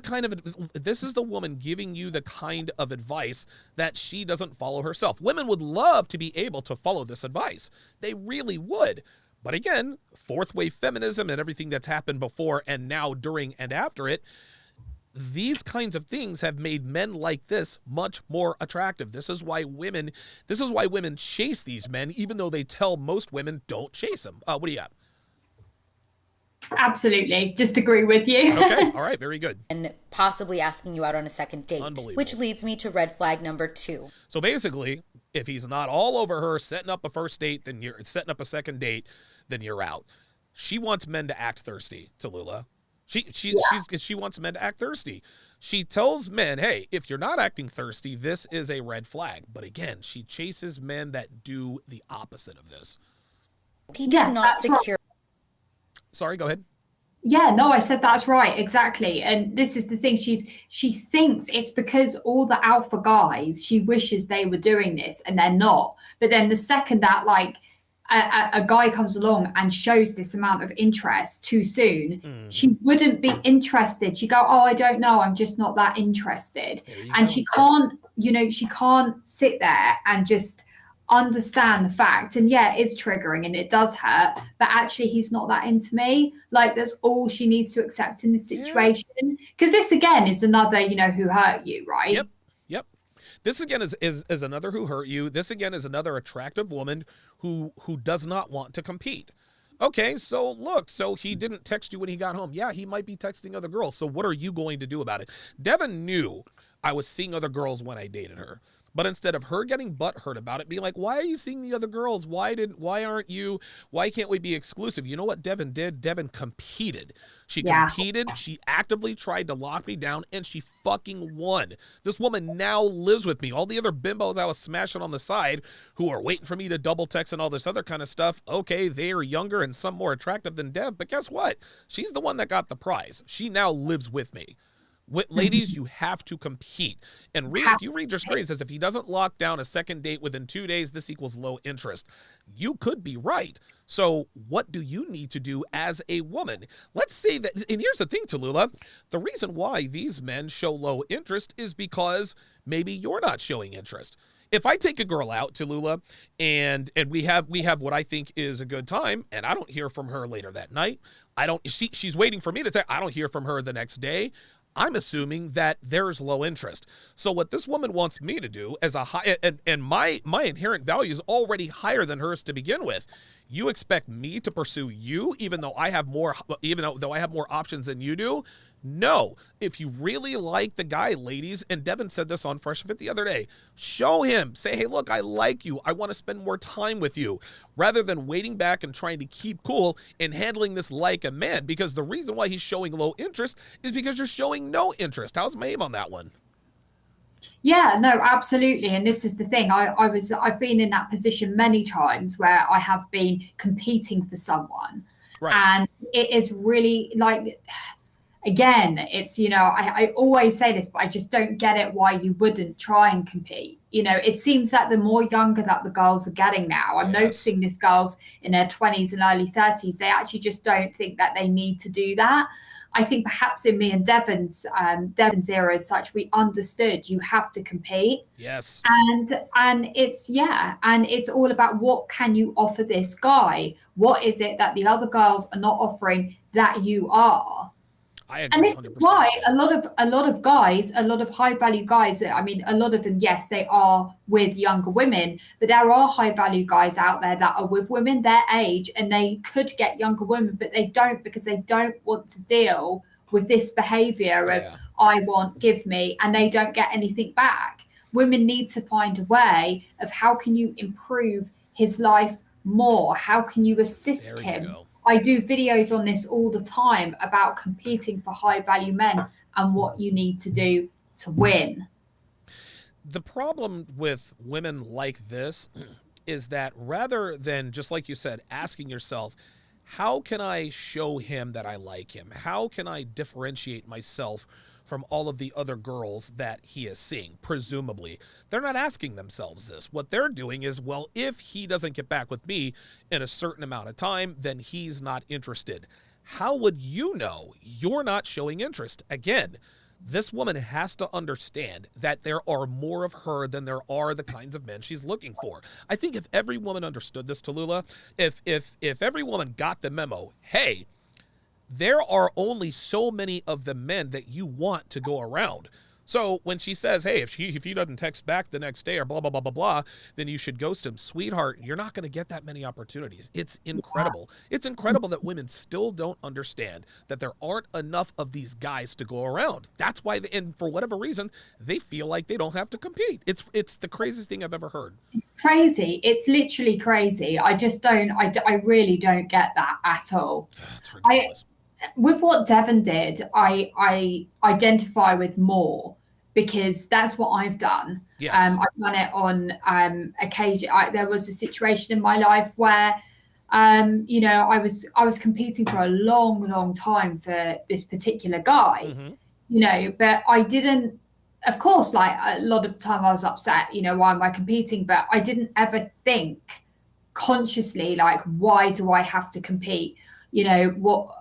the woman giving you the kind of advice that she doesn't follow herself. Women would love to be able to follow this advice. They really would. But again, fourth wave feminism and everything that's happened before and now during and after it, these kinds of things have made men like this much more attractive. This is why women chase these men, even though they tell most women don't chase them. What do you got? Absolutely. Just agree with you. Okay. All right. Very good. And possibly asking you out on a second date. Unbelievable. Which leads me to red flag number 2. So basically, if he's not all over her setting up a first date, then you're setting up a second date, then you're out. She wants men to act thirsty, Tallulah. She wants men to act thirsty. She tells men, hey, if you're not acting thirsty, this is a red flag. But again, she chases men that do the opposite of this. He does not that's right. secure. Sorry, go ahead. Yeah, no, I said that's right, exactly. And this is the thing, she thinks it's because all the alpha guys, she wishes they were doing this and they're not. But then the second that like a guy comes along and shows this amount of interest too soon, she wouldn't be interested. She'd go, oh, I don't know, I'm just not that interested. And she can't, she can't sit there and just understand the fact, and yeah, it's triggering and it does hurt, but actually he's not that into me. Like, that's all she needs to accept in this situation, because this again is another who hurt you, right? Yep. This again is another who hurt you. This again is another attractive woman who does not want to compete. Okay, so look, so he didn't text you when he got home. Yeah, he might be texting other girls. So what are you going to do about it? Devin knew I was seeing other girls when I dated her. But instead of her getting butthurt about it, being like, why are you seeing the other girls? Why can't we be exclusive? You know what Devin did? Devin competed. She competed. She actively tried to lock me down, and she fucking won. This woman now lives with me. All the other bimbos I was smashing on the side who are waiting for me to double text and all this other kind of stuff, okay, they are younger and some more attractive than Dev, but guess what? She's the one that got the prize. She now lives with me. Ladies, you have to compete. And if you read your screen, it says if he doesn't lock down a second date within 2 days, this equals low interest. You could be right. So what do you need to do as a woman? Let's say that, and here's the thing, Tallulah, the reason why these men show low interest is because maybe you're not showing interest. If I take a girl out, Tallulah, and we have what I think is a good time, and I don't hear from her later that night, she's waiting for me to say, I don't hear from her the next day, I'm assuming that there's low interest. So what this woman wants me to do as and my inherent value is already higher than hers to begin with. You expect me to pursue you even though I have more options than you do? No. If you really like the guy, ladies, and Devin said this on Fresh Fit the other day, show him. Say, hey, look, I like you. I want to spend more time with you, rather than waiting back and trying to keep cool and handling this like a man, because the reason why he's showing low interest is because you're showing no interest. How's my aim on that one? Yeah, no, absolutely. And this is the thing. I've been in that position many times where I have been competing for someone. Right. And it is really like, again, it's, I always say this, but I just don't get it why you wouldn't try and compete. It seems that the more younger that the girls are getting now, I'm noticing this girls in their 20s and early 30s, they actually just don't think that they need to do that. I think perhaps in me and Devon's era as such, we understood you have to compete. Yes. And it's all about what can you offer this guy? What is it that the other girls are not offering that you are? I agree. And this 100%. is why a lot of guys, a lot of high value guys, I mean, a lot of them, yes, they are with younger women, but there are high value guys out there that are with women their age, and they could get younger women, but they don't, because they don't want to deal with this behavior of I want, give me, and they don't get anything back. Women need to find a way of how can you improve his life more? How can you assist him? I do videos on this all the time about competing for high value men and what you need to do to win. The problem with women like this is that rather than, just like you said, asking yourself, how can I show him that I like him? How can I differentiate myself from all of the other girls that he is seeing, presumably? They're not asking themselves this. What they're doing is, well, if he doesn't get back with me in a certain amount of time, then he's not interested. How would you know you're not showing interest? Again, this woman has to understand that there are more of her than there are the kinds of men she's looking for. I think if every woman understood this, Tallulah, if every woman got the memo, hey, there are only so many of the men that you want to go around. So when she says, hey, if he doesn't text back the next day or blah, blah, blah, blah, blah, then you should ghost him. Sweetheart, you're not going to get that many opportunities. It's incredible. It's incredible that women still don't understand that there aren't enough of these guys to go around. That's why, and for whatever reason, they feel like they don't have to compete. It's the craziest thing I've ever heard. It's crazy. It's literally crazy. I really don't get that at all. It's ridiculous. with what Devon did, I identify with more because that's what I've done. Yes. I've done it on occasion. There was a situation in my life where, I was competing for a long time for this particular guy, Mm-hmm. but I didn't. Of course, like a lot of the time, I was upset. Why am I competing? But I didn't ever think consciously, like, why do I have to compete? What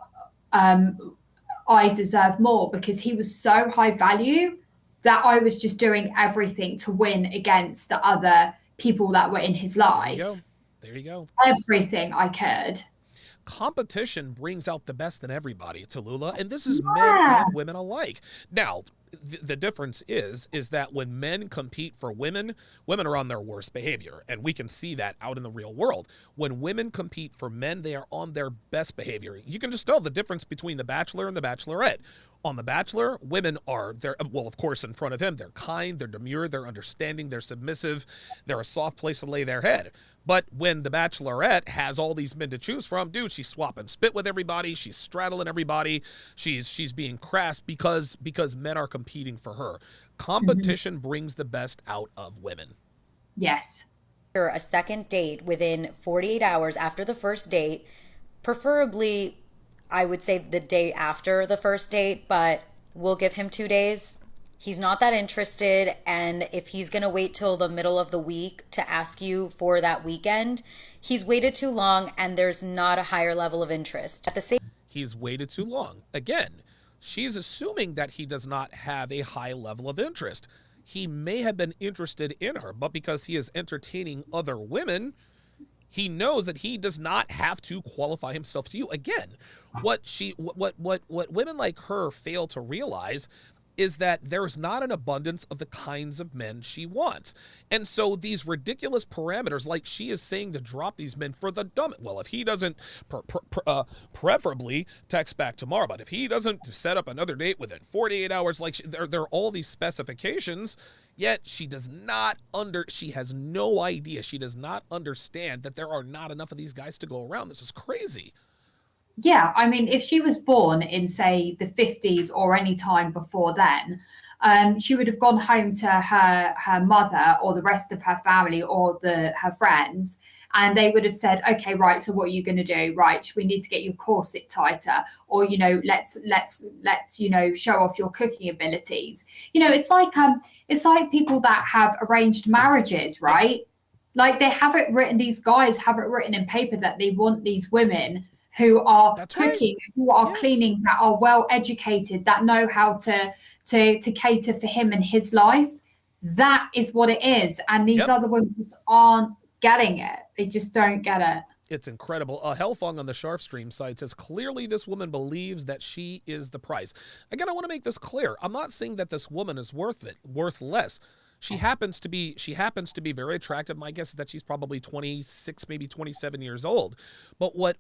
I deserve more, because he was so high value that I was just doing everything to win against the other people that were in his There you go. life. There you go. Everything I could. Competition brings out the best in everybody, Tallulah, and this is men Yeah. and women alike. Now, the difference is that when men compete for women, women are on their worst behavior, and we can see that out in the real world. When women compete for men, they are on their best behavior. You can just tell the difference between the Bachelor and the Bachelorette. On The Bachelor, women are there. Well, of course, in front of him, they're kind, they're demure, they're understanding, they're submissive, they're a soft place to lay their head. But when the Bachelorette has all these men to choose from, dude, she's swapping spit with everybody, she's straddling everybody, she's being crass because men are competing for her. Competition brings the best out of women. Yes. A second date within 48 hours after the first date, preferably, I would say the day after the first date, but we'll give him 2 days. He's not that interested, and if he's going to wait till the middle of the week to ask you for that weekend, he's waited too long and there's not a higher level of interest. At the same He's waited too long. Again, she's assuming that he does not have a high level of interest. He may have been interested in her, but because he is entertaining other women, he knows that he does not have to qualify himself to you. Again, what women like her fail to realize is that there's not an abundance of the kinds of men she wants. And so these ridiculous parameters, like she is saying to drop these men for the dumb. Well, if he doesn't preferably text back tomorrow, but if he doesn't set up another date within 48 hours, like there are all these specifications, yet she has no idea. She does not understand that there are not enough of these guys to go around. This is crazy. Yeah, I mean, if she was born in, say, the 50s or any time before then, she would have gone home to her mother or the rest of her family or her friends, and they would have said, "Okay, right. So what are you going to do? Right, we need to get your corset tighter, or let's show off your cooking abilities." It's like people that have arranged marriages, right? Like they have it written. These guys have it written in paper that they want these women who are That's cooking, right. who are Yes. cleaning, that are well educated, that know how to cater for him and his life. That is what it is. And these Yep. other women just aren't getting it. They just don't get it. It's incredible. Hellfong on the Sharpe stream site says, clearly this woman believes that she is the price. Again, I want to make this clear. I'm not saying that this woman is worth less. She happens to be very attractive. My guess is that she's probably 26, maybe 27 years old. But what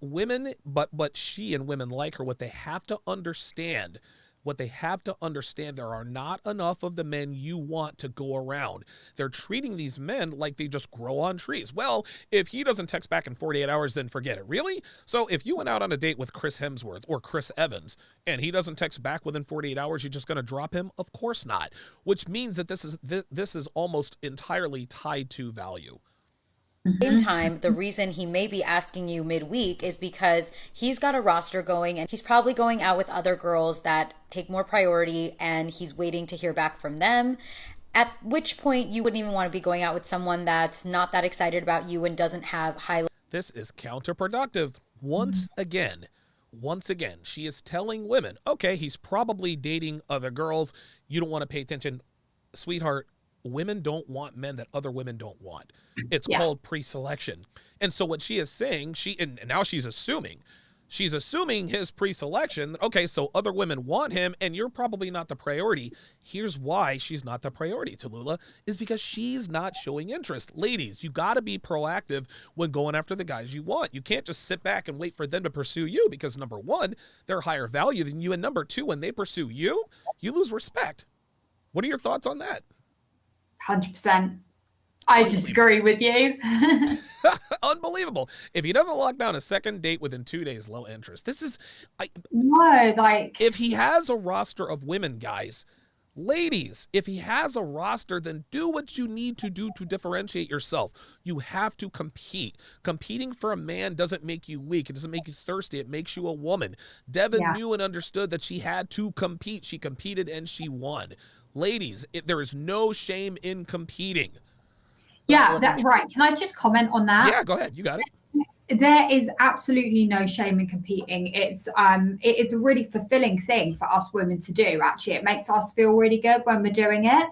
she and women like her, what they have to understand, there are not enough of the men you want to go around. They're treating these men like they just grow on trees. Well, if he doesn't text back in 48 hours, then forget it. Really? So if you went out on a date with Chris Hemsworth or Chris Evans and he doesn't text back within 48 hours, you're just going to drop him? Of course not. Which means that this is almost entirely tied to value. same time, the reason he may be asking you midweek is because he's got a roster going and he's probably going out with other girls that take more priority and he's waiting to hear back from them. At which point you wouldn't even want to be going out with someone that's not that excited about you and doesn't have high. This is counterproductive. Once again, she is telling women, okay, he's probably dating other girls. You don't want to pay attention. Sweetheart, women don't want men that other women don't want. It's called pre-selection. And so what she is saying, and now she's assuming his pre-selection. Okay, so other women want him and you're probably not the priority. Here's why she's not the priority, Tallulah, is because she's not showing interest. Ladies, you got to be proactive when going after the guys you want. You can't just sit back and wait for them to pursue you because number one, they're higher value than you. And number two, when they pursue you, you lose respect. What are your thoughts on that? 100%. I just agree with you. Unbelievable. If he doesn't lock down a second date within 2 days, low interest. This is, No, like, if he has a roster of women, guys, ladies, if he has a roster, then do what you need to do to differentiate yourself. You have to compete. Competing for a man doesn't make you weak. It doesn't make you thirsty. It makes you a woman. Devin knew and understood that she had to compete. She competed and she won. Ladies, there is no shame in competing. Yeah, that's right. Can I just comment on that? Yeah, go ahead. You got it. There is absolutely no shame in competing. It is a really fulfilling thing for us women to do. Actually, it makes us feel really good when we're doing it.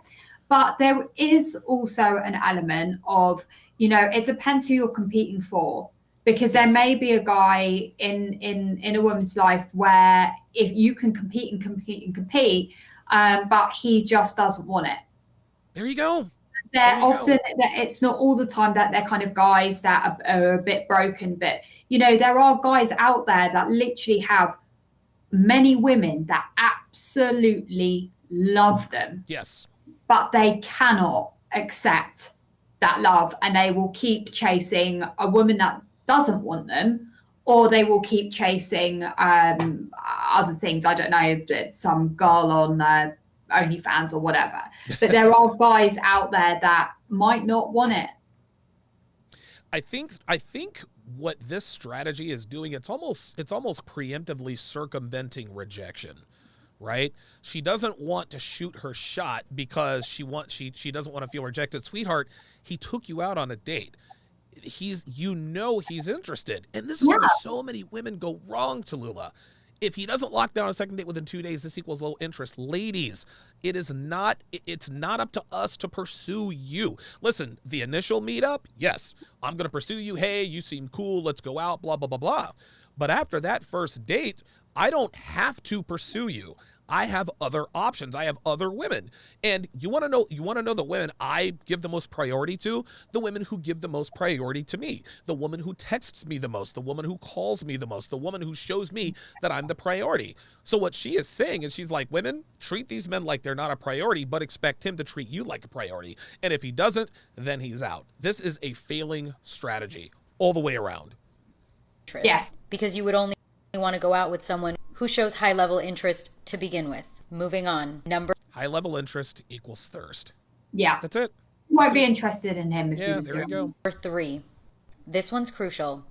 But there is also an element of, it depends who you're competing for, because there may be a guy in a woman's life where if you can compete and compete and compete, but he just doesn't want it. There you go. It's not all the time that they're kind of guys that are a bit broken, but there are guys out there that literally have many women that absolutely love them. Yes. But they cannot accept that love, and they will keep chasing a woman that doesn't want them, or they will keep chasing other things. I don't know, some girl on OnlyFans or whatever. But there are guys out there that might not want it. I think what this strategy is doing, it's almost preemptively circumventing rejection, right? She doesn't want to shoot her shot because she doesn't want to feel rejected. Sweetheart, he took you out on a date. He's interested. And this is where so many women go wrong, Tallulah. If he doesn't lock down a second date within 2 days, this equals low interest. Ladies, it's not up to us to pursue you. Listen, the initial meetup, yes, I'm going to pursue you. Hey, you seem cool. Let's go out, blah, blah, blah, blah. But after that first date, I don't have to pursue you. I have other options. I have other women. And you want to know the women I give the most priority to? The women who give the most priority to me. The woman who texts me the most, the woman who calls me the most, the woman who shows me that I'm the priority. So what she is saying is, she's like, women, treat these men like they're not a priority, but expect him to treat you like a priority. And if he doesn't, then he's out. This is a failing strategy all the way around. Yes. Because you would only want to go out with someone who shows high level interest to begin with. Moving on. High level interest equals thirst. Yeah. That's it. You might be interested in him if he was there you go. Number 3. This one's crucial.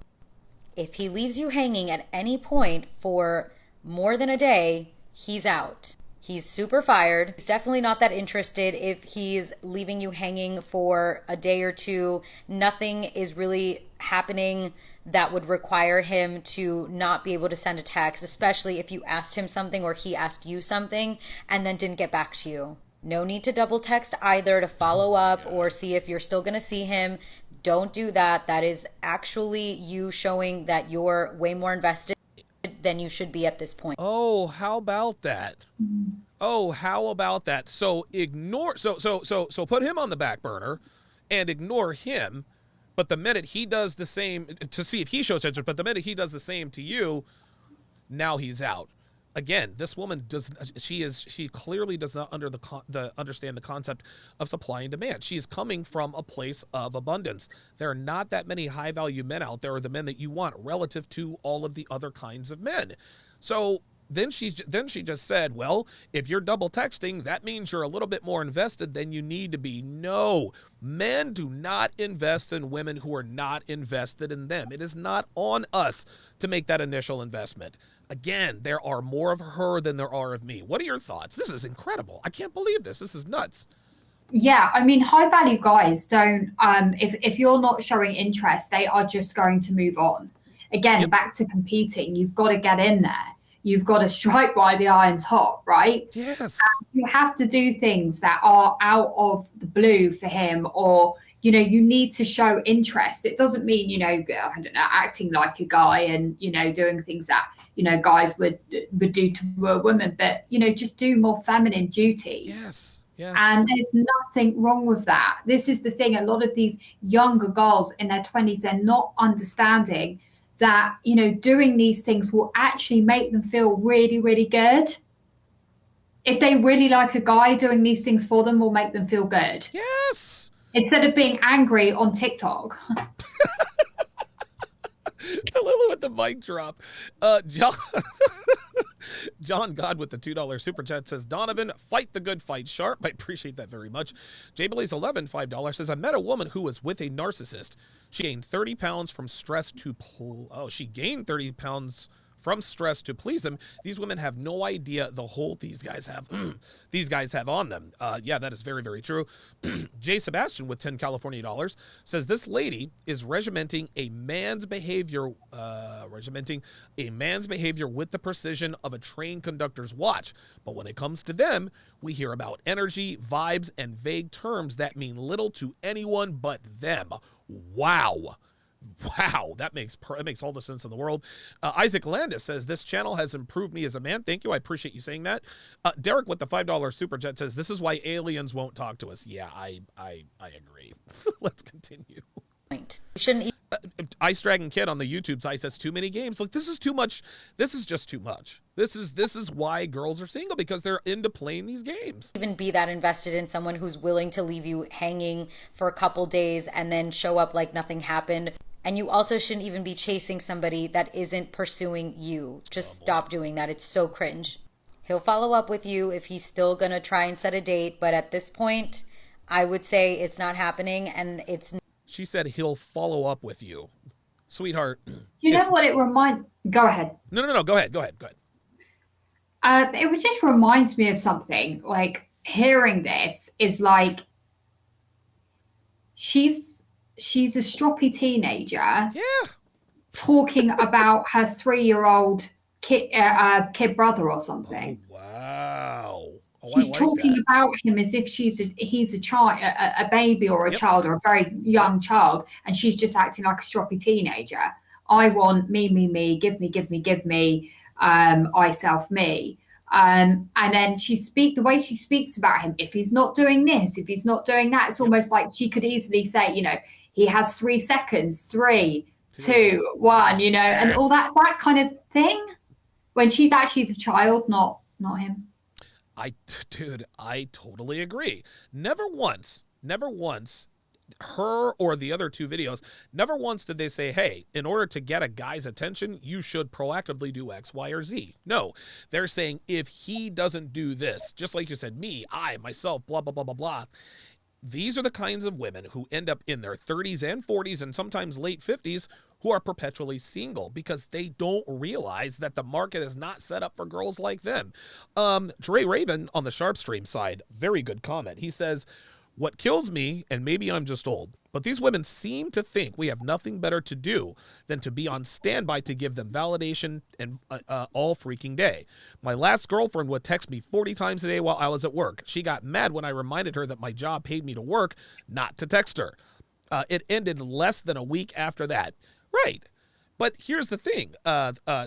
If he leaves you hanging at any point for more than a day, he's out. He's super fired. He's definitely not that interested if he's leaving you hanging for a day or two. Nothing is really happening that would require him to not be able to send a text, especially if you asked him something or he asked you something and then didn't get back to you. No need to double text either to follow up or see if you're still going to see him. Don't do that. That is actually you showing that you're way more invested than you should be at this point. Oh, how about that? Oh, how about that? So ignore, so put him on the back burner and ignore him. But the minute he does the same, to see if he shows interest, but the minute he does the same to you, now he's out. Again, this woman she clearly does not understand the concept of supply and demand. She is coming from a place of abundance. There are not that many high value men out there, or the men that you want, relative to all of the other kinds of men. So then she just said, well, if you're double texting, that means you're a little bit more invested than you need to be. No, men do not invest in women who are not invested in them. It is not on us to make that initial investment. Again, there are more of her than there are of me. What are your thoughts? This is incredible. I can't believe this. This is nuts. Yeah, I mean, high value guys don't, if you're not showing interest, they are just going to move on. Again, back to competing, you've got to get in there. You've got to strike while the iron's hot, right? Yes. And you have to do things that are out of the blue for him, or, you need to show interest. It doesn't mean, I don't know, acting like a guy and, doing things that, guys would do to a woman, but, just do more feminine duties. Yes. Yes. And there's nothing wrong with that. This is the thing. A lot of these younger girls in their 20s, they're not understanding that, doing these things will actually make them feel really, really good. If they really like a guy, doing these things for them will make them feel good. Yes. Instead of being angry on TikTok. the mic drop. John, John God with the $2 super chat says, Donovan, fight the good fight, Sharpe. I appreciate that very much. JBlaze11, $5 says, I met a woman who was with a narcissist. She gained 30 pounds from stress to she gained 30 pounds from stress to please him. These women have no idea the hold these guys have on them. Yeah, that is very, very true. Jay Sebastian with 10 California dollars says this lady is regimenting a man's behavior with the precision of a train conductor's watch. But when it comes to them, we hear about energy, vibes, and vague terms that mean little to anyone but them. Wow. Wow, that makes all the sense in the world. Isaac Landis says, this channel has improved me as a man. Thank you. I appreciate you saying that. Derek with the $5 super chat says, this is why aliens won't talk to us. Yeah, I agree. Let's continue. Shouldn't Ice Dragon Kid on the YouTube site says too many games. Like, this is too much. This is just too much. This is why girls are single, because they're into playing these games. even be that invested in someone who's willing to leave you hanging for a couple days and then show up like nothing happened. And you also shouldn't even be chasing somebody that isn't pursuing you. Just stop doing that. It's so cringe. He'll follow up with you if he's still gonna try and set a date, but at this point, I would say it's not happening, and it's. She said he'll follow up with you. Sweetheart. You know what it reminds? Go ahead. No. Go ahead. It just reminds me of something. Like, hearing this is like she's a stroppy teenager. Yeah. Talking about her 3-year-old kid brother or something. Oh, wow. Oh, She's I like talking that. about him as if he's a child, a baby or a child, or a very young child, and she's just acting like a stroppy teenager. I want me, give me, I self me. And then the way she speaks about him, if he's not doing this, if he's not doing that, it's almost like she could easily say, he has 3 seconds, 3, 2, 1, and all that kind of thing, when she's actually the child, not him. Dude, I totally agree. Never once, her or the other 2 videos, never once did they say, hey, in order to get a guy's attention, you should proactively do X, Y, or Z. No, they're saying if he doesn't do this, just like you said, me, I, myself, blah, blah, blah, blah, blah. These are the kinds of women who end up in their 30s and 40s and sometimes late 50s who are perpetually single because they don't realize that the market is not set up for girls like them. Dre Raven on the Sharpe stream side, very good comment. He says, what kills me, and maybe I'm just old, but these women seem to think we have nothing better to do than to be on standby to give them validation and all freaking day. My last girlfriend would text me 40 times a day while I was at work. She got mad when I reminded her that my job paid me to work, not to text her. It ended less than a week after that. Right. But here's the thing,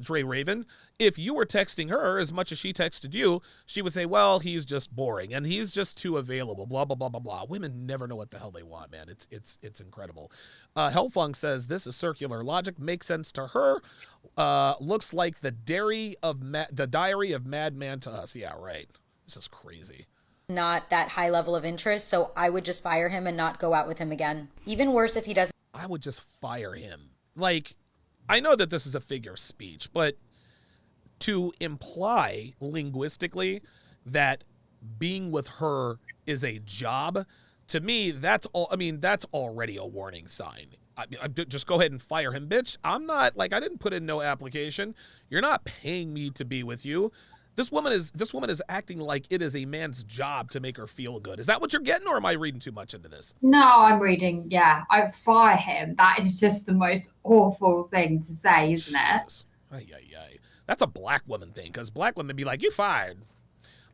Dre Raven, if you were texting her as much as she texted you, she would say, well, he's just boring and he's just too available, blah, blah, blah, blah, blah. Women never know what the hell they want, man. It's incredible. Hellfunk says, this is circular logic, makes sense to her. Looks like the Diary of Madman to us. Yeah, right. This is crazy. Not that high level of interest, so I would just fire him and not go out with him again. Even worse if he doesn't. I would just fire him. Like, I know that this is a figure of speech, but to imply linguistically that being with her is a job, to me, that's already a warning sign. Just go ahead and fire him, bitch. I didn't put in no application. You're not paying me to be with you. This woman is acting like it is a man's job to make her feel good. Is that what you're getting, or am I reading too much into this? No, I'm reading. Yeah, I fire him. That is just the most awful thing to say, isn't it? That's a black woman thing, because black women be like, you fired.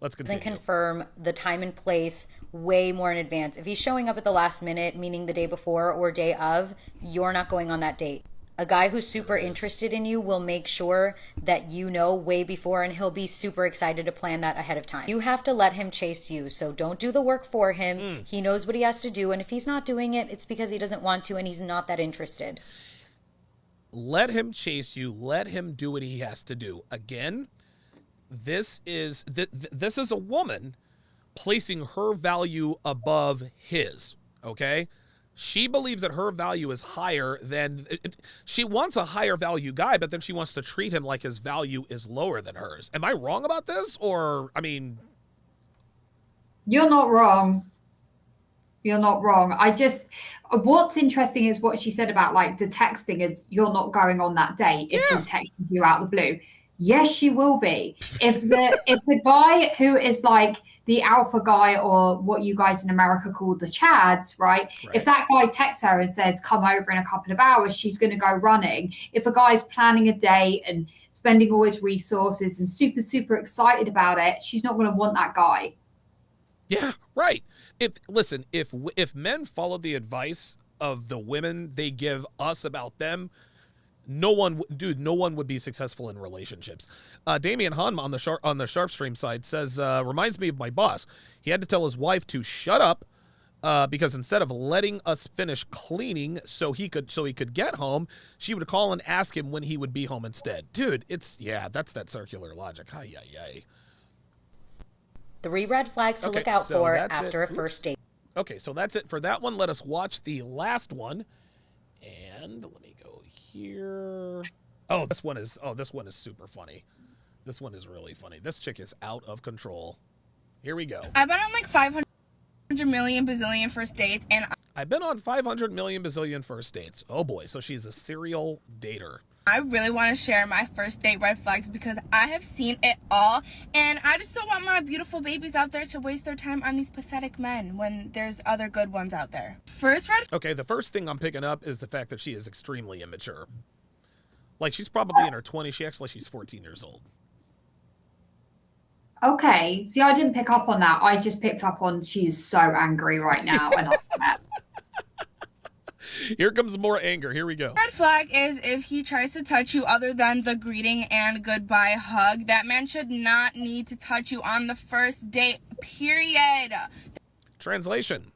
Let's continue. Doesn't confirm the time and place way more in advance. If he's showing up at the last minute, meaning the day before or day of, you're not going on that date. A guy who's super interested in you will make sure that you know way before, and he'll be super excited to plan that ahead of time. You have to let him chase you, so don't do the work for him. He knows what he has to do, and if he's not doing it, it's because he doesn't want to and he's not that interested. Let him chase you. Let him do what he has to do. Again, this is a woman placing her value above his, okay? She believes that her value is higher than she wants a higher value guy, but then she wants to treat him like his value is lower than hers. Am I wrong about this? Or, I mean, You're not wrong. You're not wrong. What's interesting is what she said about like the texting is you're not going on that date if he texted you out of the blue. Yes, she will be. If the guy who is like the alpha guy, or what you guys in America call the chads, right? If that guy texts her and says, come over in a couple of hours, she's going to go running. If a guy's planning a date and spending all his resources and super, super excited about it, she's not going to want that guy. Yeah, right. If men followed the advice of the women they give us about them, no one would be successful in relationships. Damian Hanma on the Sharpe stream side says, reminds me of my boss. He had to tell his wife to shut up because instead of letting us finish cleaning so he could get home, she would call and ask him when he would be home instead. Dude, that's that circular logic. Ay, ay, ay. 3 red flags to look out for after a first date. Okay, so that's it for that one. Let us watch the last one. And let me go here. Oh, this one is super funny. This one is really funny. This chick is out of control. Here we go. I've been on like 500 million bazillion first dates, and I've been on 500 million bazillion first dates. Oh boy, so she's a serial dater. I really want to share my first date red flags because I have seen it all, and I just don't want my beautiful babies out there to waste their time on these pathetic men when there's other good ones out there. Okay, the first thing I'm picking up is the fact that she is extremely immature. Like, she's probably in her 20s. She acts like she's 14 years old. Okay, see, I didn't pick up on that. I just picked up on she is so angry right now and upset. Here comes more anger. Here we go. Red flag is if he tries to touch you other than the greeting and goodbye hug. That man should not need to touch you on the first date, period. Translation.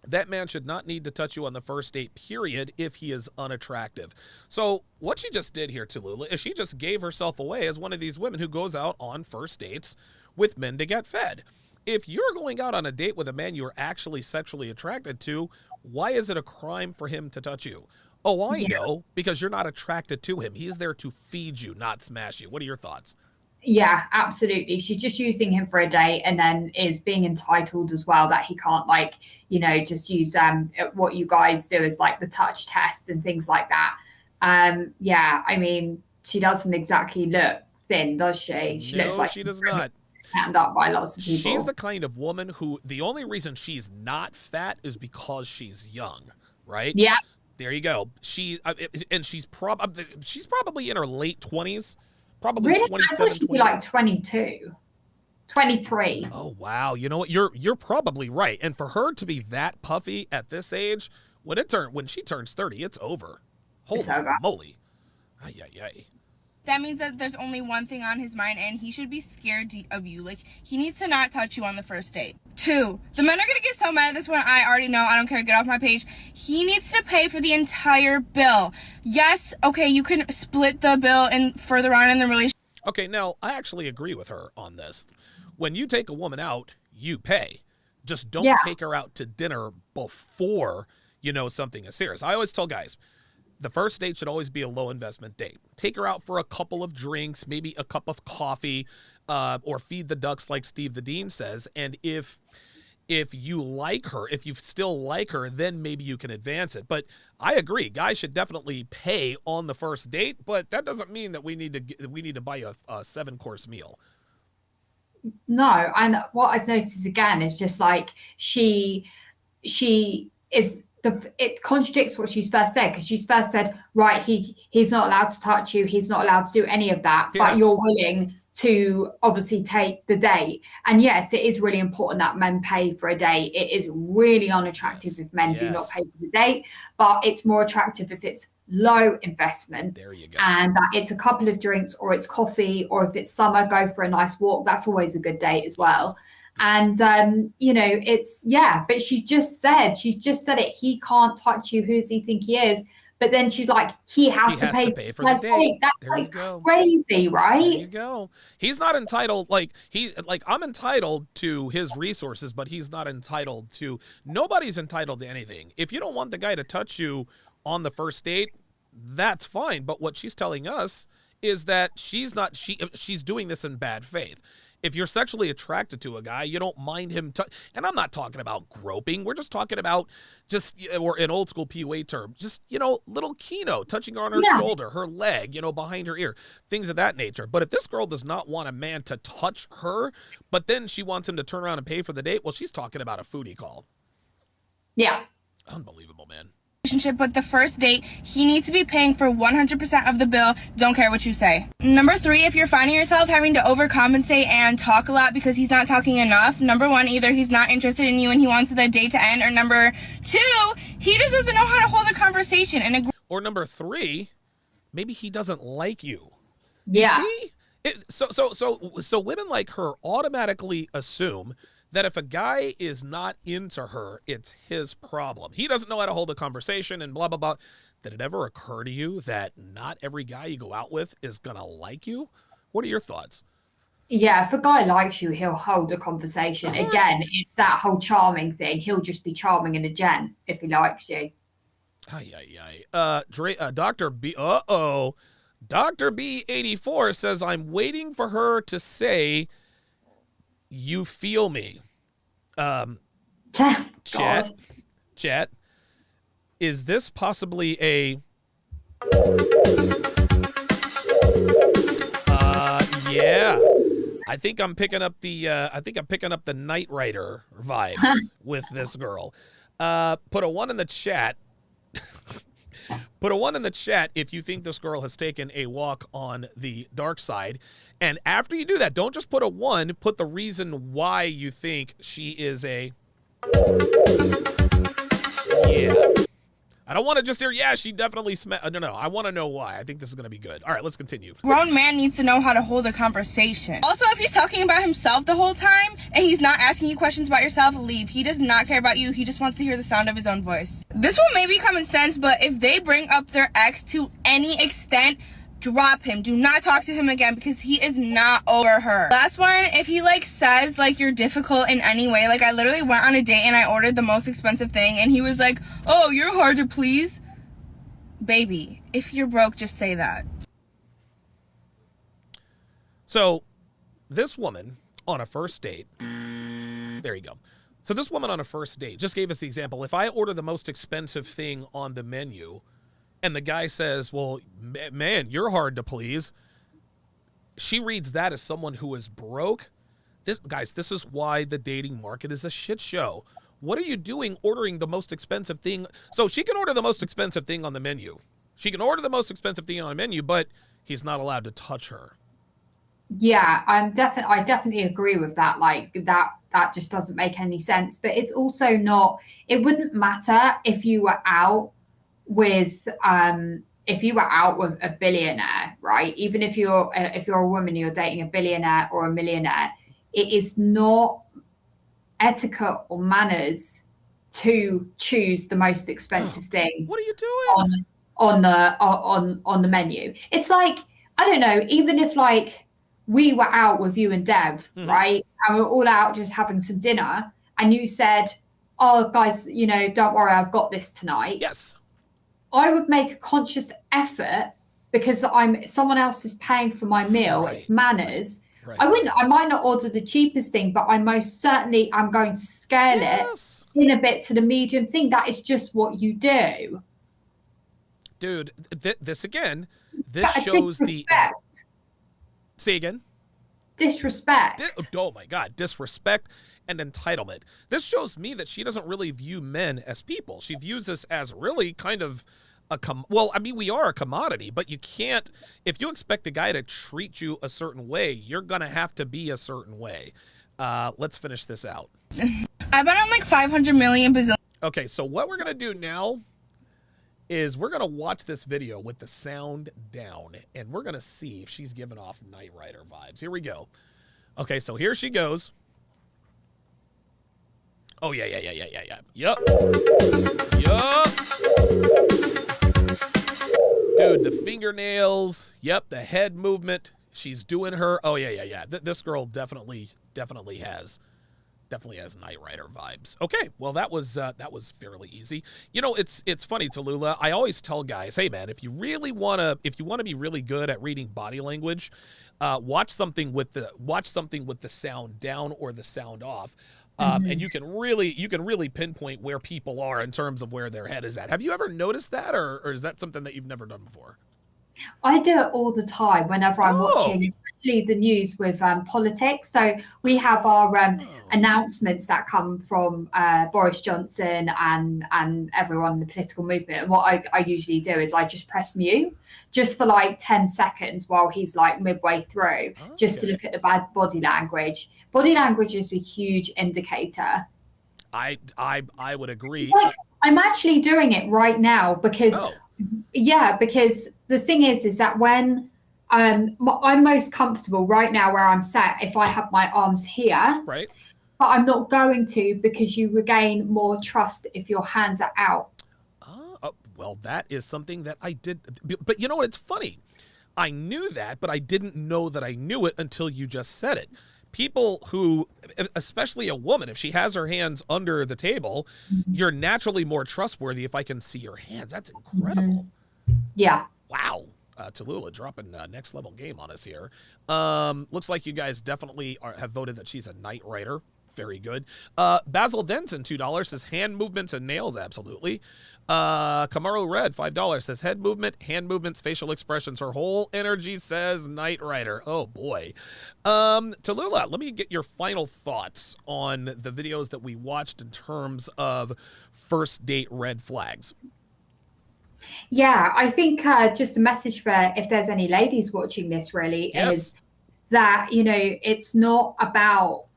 That man should not need to touch you on the first date, period, if he is unattractive. So what she just did here, Tallulah, is she just gave herself away as one of these women who goes out on first dates with men to get fed. If you're going out on a date with a man you're actually sexually attracted to, why is it a crime for him to touch you? Oh, I know, because you're not attracted to him. He's there to feed you, not smash you. What are your thoughts? Yeah, absolutely. She's just using him for a date and then is being entitled as well that he can't, like, you know, just use what you guys do is like the touch test and things like that. Yeah, I mean, she doesn't exactly look thin, does she? She looks like she does not. Stand up by lots of people. She's the kind of woman who the only reason she's not fat is because she's young, right? Yeah. There you go. She's probably in her late 20s. Probably really? 27, I thought she'd be like 22, 23. Oh, wow. You know what? You're probably right. And for her to be that puffy at this age, when she turns 30, it's over. Holy moly. Ay, ay, ay. That means that there's only one thing on his mind, and he should be scared of you. Like, he needs to not touch you on the first date. 2, the men are going to get so mad at this one. I already know. I don't care. Get off my page. He needs to pay for the entire bill. Yes, okay, you can split the bill and further on in the relationship. Okay, now, I actually agree with her on this. When you take a woman out, you pay. Just don't take her out to dinner before you know something is serious. I always tell guys, the first date should always be a low investment date. Take her out for a couple of drinks, maybe a cup of coffee, or feed the ducks like Steve the Dean says. And if you like her, if you still like her, then maybe you can advance it. But I agree, guys should definitely pay on the first date, but that doesn't mean that we need to buy a 7-course meal. No, and what I've noticed again is just like she is. It contradicts what she's first said, because she's first said, right, he's not allowed to touch you, he's not allowed to do any of that, but you're willing to obviously take the date. And yes, it is really important that men pay for a date. It is really unattractive if men do not pay for the date, but it's more attractive if it's low investment. There you go. And that it's a couple of drinks, or it's coffee, or if it's summer, go for a nice walk. That's always a good date as well. And, you know, but she's just said it. He can't touch you. Who does he think he is? but then she's like, he has to pay for the date. That's There you like go. crazy, right? There you go. He's not entitled, like I'm entitled to his resources, but he's not entitled to, nobody's entitled to anything. If you don't want the guy to touch you on the first date, that's fine. But what she's telling us is that she's doing this in bad faith. If you're sexually attracted to a guy, you don't mind him. And I'm not talking about groping. We're just talking about or in old school PUA term, just, little kino, touching her on her shoulder, her leg, behind her ear, things of that nature. But if this girl does not want a man to touch her, but then she wants him to turn around and pay for the date, well, she's talking about a foodie call. Yeah. Unbelievable, man. But the first date, he needs to be paying for 100% of the bill. Don't care what you say. Number 3, if you're finding yourself having to overcompensate and talk a lot because he's not talking enough, number 1, either he's not interested in you and he wants the date to end, or number 2, he just doesn't know how to hold a conversation. Or number 3, maybe he doesn't like you. Yeah. See? So women like her automatically assume that if a guy is not into her, it's his problem. He doesn't know how to hold a conversation and blah, blah, blah. Did it ever occur to you that not every guy you go out with is going to like you? What are your thoughts? Yeah, if a guy likes you, he'll hold a conversation. Again, it's that whole charming thing. He'll just be charming and a gent if he likes you. Dr. B, Dr. B84 says, I'm waiting for her to say, you feel me. Chat, is this possibly a yeah, I think I'm picking up the Knight Rider vibe with this girl. Put a 1 in the chat. Put a 1 in the chat if you think this girl has taken a walk on the dark side. And after you do that, don't just put a 1, put the reason why you think she is a... Yeah. I don't want to just hear, yeah, she definitely No, I want to know why. I think this is going to be good. All right, let's continue. Grown man needs to know how to hold a conversation. Also, if he's talking about himself the whole time and he's not asking you questions about yourself, leave. He does not care about you. He just wants to hear the sound of his own voice. This will maybe common sense, but if they bring up their ex to any extent, drop him. Do not talk to him again because he is not over her. Last one, if he says you're difficult in any way, I literally went on a date and I ordered the most expensive thing and he was like, oh, you're hard to please. Baby, if you're broke, just say that. So this woman on a first date, there you go. So this woman on a first date just gave us the example. If I order the most expensive thing on the menu, and the guy says, well, man, you're hard to please, she reads that as someone who is broke. This is why the dating market is a shit show. What are you doing ordering the most expensive thing? So she can order the most expensive thing on the menu. She can order the most expensive thing on the menu, but he's not allowed to touch her. Yeah, I definitely agree with that. That just doesn't make any sense. But it's also not, it wouldn't matter if you were out with a billionaire, right? Even if you're a woman, you're dating a billionaire or a millionaire, it is not etiquette or manners to choose the most expensive thing. What are you doing on the menu? It's like, I don't know, even if we were out with you and Dev, right? And we're all out just having some dinner and you said, oh guys, don't worry, I've got this tonight. Yes. I would make a conscious effort because someone else is paying for my meal. Right. It's manners. Right. I might not order the cheapest thing, but I most certainly am going to scale it in a bit to the medium thing. That is just what you do. Dude, this shows disrespect. Say again. Disrespect. Oh my God, disrespect and entitlement. This shows me that she doesn't really view men as people. She views us as really kind of we are a commodity, but you can't, if you expect a guy to treat you a certain way, you're going to have to be a certain way. Let's finish this out. I've been on 500 million bazillion. Okay, so what we're going to do now is we're going to watch this video with the sound down, and we're going to see if she's giving off Knight Rider vibes. Here we go. Okay, so here she goes. Oh, yeah. Yup. good. The fingernails. Yep. The head movement. She's doing her. Oh yeah. This girl definitely has Knight Rider vibes. Okay, well that was fairly easy. You know, it's funny, Tallulah. I always tell guys, hey man, if you wanna be really good at reading body language, watch something with the sound down or the sound off. And you can really pinpoint where people are in terms of where their head is at. Have you ever noticed that, or is that something that you've never done before? I do it all the time whenever I'm watching, especially the news with politics. So we have our announcements that come from Boris Johnson and everyone in the political movement. And what I usually do is I just press mute just for like 10 seconds while he's like midway through, just to look at the bad body language. Body language is a huge indicator. I would agree. Like, I'm actually doing it right now because because the thing is that when I'm most comfortable right now where I'm sat, if I have my arms here, right, but I'm not going to, because you regain more trust if your hands are out. Well, that is something that I did, but you know what? It's funny. I knew that, but I didn't know that I knew it until you just said it. People who, especially a woman, if she has her hands under the table, you're naturally more trustworthy if I can see your hands. That's incredible. Yeah. Wow. Tallulah dropping next level game on us here. Looks like you guys definitely have voted that she's a Knight Rider. Very good. Basil Denton, $2, says hand movements and nails, absolutely. Kamaru Red, $5, says head movement, hand movements, facial expressions. Her whole energy says Knight Rider. Oh, boy. Tallulah, let me get your final thoughts on the videos that we watched in terms of first date red flags. Yeah, I think just a message for if there's any ladies watching this really is that, you know, it's not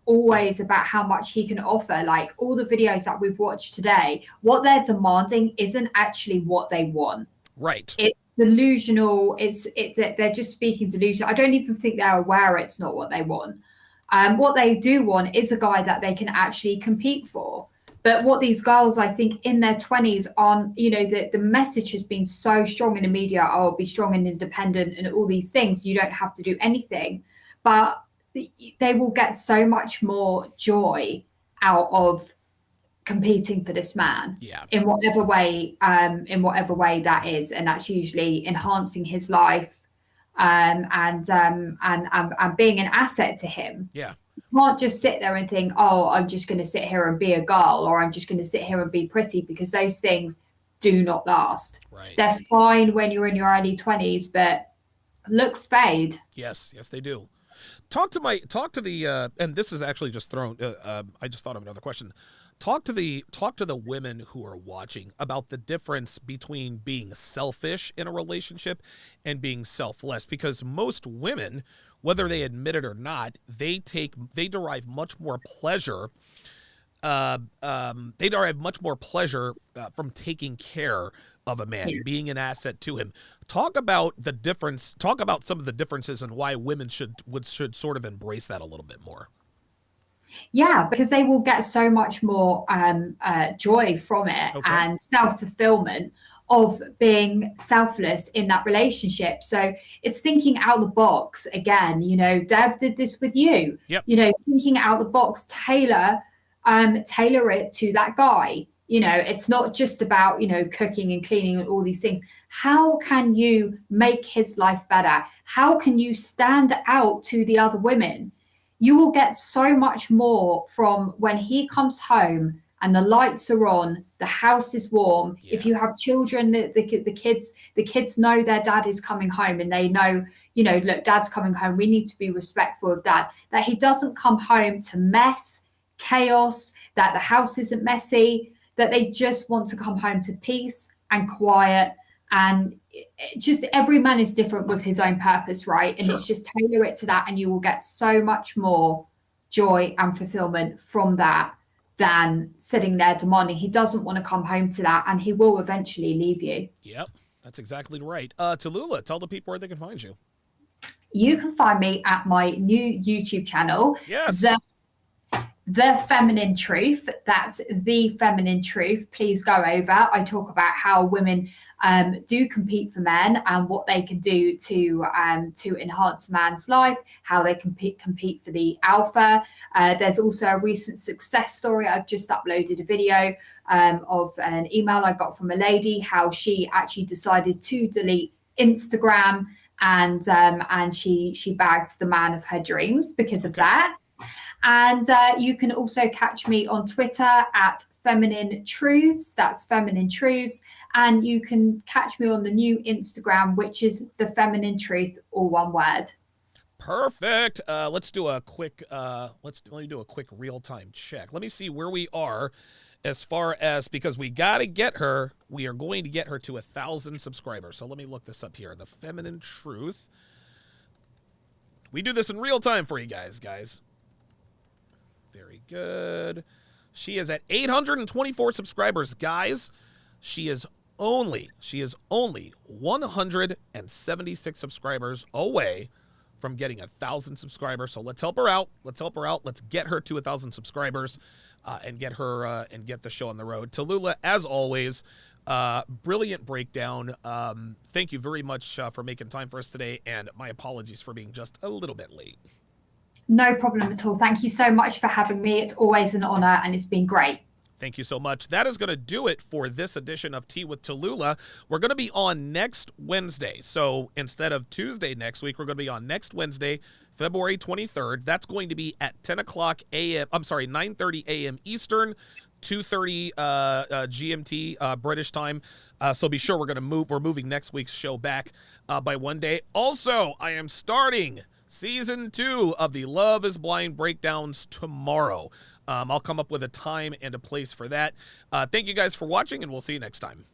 always about how much he can offer. Like all the videos that we've watched today, what they're demanding isn't actually what they want. Right. It's delusional. They're just speaking delusion. I don't even think they're aware it's not what they want. What they do want is a guy that they can actually compete for. But what these girls, I think, in their 20s on, you know, the message has been so strong in the media, oh, be strong and independent and all these things. You don't have to do anything. But they will get so much more joy out of competing for this man in whatever way that is. And that's usually enhancing his life and being an asset to him. Yeah. You can't just sit there and think, oh, I'm just going to sit here and be a girl, or I'm just going to sit here and be pretty, because those things do not last. Right. They're fine when you're in your early 20s, but looks fade. Yes, they do. Talk to the and this is actually just thrown. I just thought of another question. Talk to the women who are watching about the difference between being selfish in a relationship and being selfless, because most women, whether they admit it or not, they derive much more pleasure. From taking care of a man, being an asset to him. Talk about the difference. Talk about some of the differences and why women should sort of embrace that a little bit more. Yeah, because they will get so much more joy from it and self-fulfillment of being selfless in that relationship. So it's thinking out the box again. You know, Dev did this with you. Yep. You know, thinking out the box, tailor it to that guy. You know, it's not just about, you know, cooking and cleaning and all these things. How can you make his life better? How can you stand out to the other women? You will get so much more from when he comes home and the lights are on, the house is warm. Yeah. If you have children, the kids know their dad is coming home, and they know, you know, look, dad's coming home. We need to be respectful of dad. That he doesn't come home to mess, chaos, that the house isn't messy, that they just want to come home to peace and quiet. And just every man is different with his own purpose, right? And it's just tailor it to that, and you will get so much more joy and fulfillment from that than sitting there demanding. He doesn't want to come home to that, and he will eventually leave you. Yep, that's exactly right. Tallulah, tell the people where they can find you. You can find me at my new YouTube channel. Yes. The Feminine Truth. That's The Feminine Truth. Please go over. I talk about how women do compete for men and what they can do to enhance a man's life, how they compete for the alpha. There's also a recent success story. I've just uploaded a video of an email I got from a lady, how she actually decided to delete Instagram and she bagged the man of her dreams because of that. And you can also catch me on Twitter at Feminine Truths. That's Feminine Truths. And you can catch me on the new Instagram, which is The Feminine Truth, all one word. Perfect. Let's do a quick let me do a quick real-time check. Let me see where we are as far as, because we got to get her, we are going to get her to 1,000 subscribers. So let me look this up here. The Feminine Truth. We do this in real time for you guys. Very good. She is at 824 subscribers, guys. She is only 176 subscribers away from getting 1,000 subscribers. So let's help her out. Let's get her to 1,000 subscribers and get her and get the show on the road. Tallulah, as always, brilliant breakdown. Thank you very much for making time for us today, and my apologies for being just a little bit late. No problem at all. Thank you so much for having me. It's always an honor, and it's been great. Thank you so much. That is going to do it for this edition of Tea with Tallulah. We're going to be on next Wednesday. So instead of Tuesday next week, we're going to be on next Wednesday, February 23rd. That's going to be at 10 o'clock a.m. I'm sorry, 9:30 a.m. Eastern, 2:30 GMT British time. So be sure we're moving next week's show back by one day. Also, I am starting Season 2 of the Love is Blind breakdowns tomorrow. I'll come up with a time and a place for that. Thank you guys for watching, and we'll see you next time.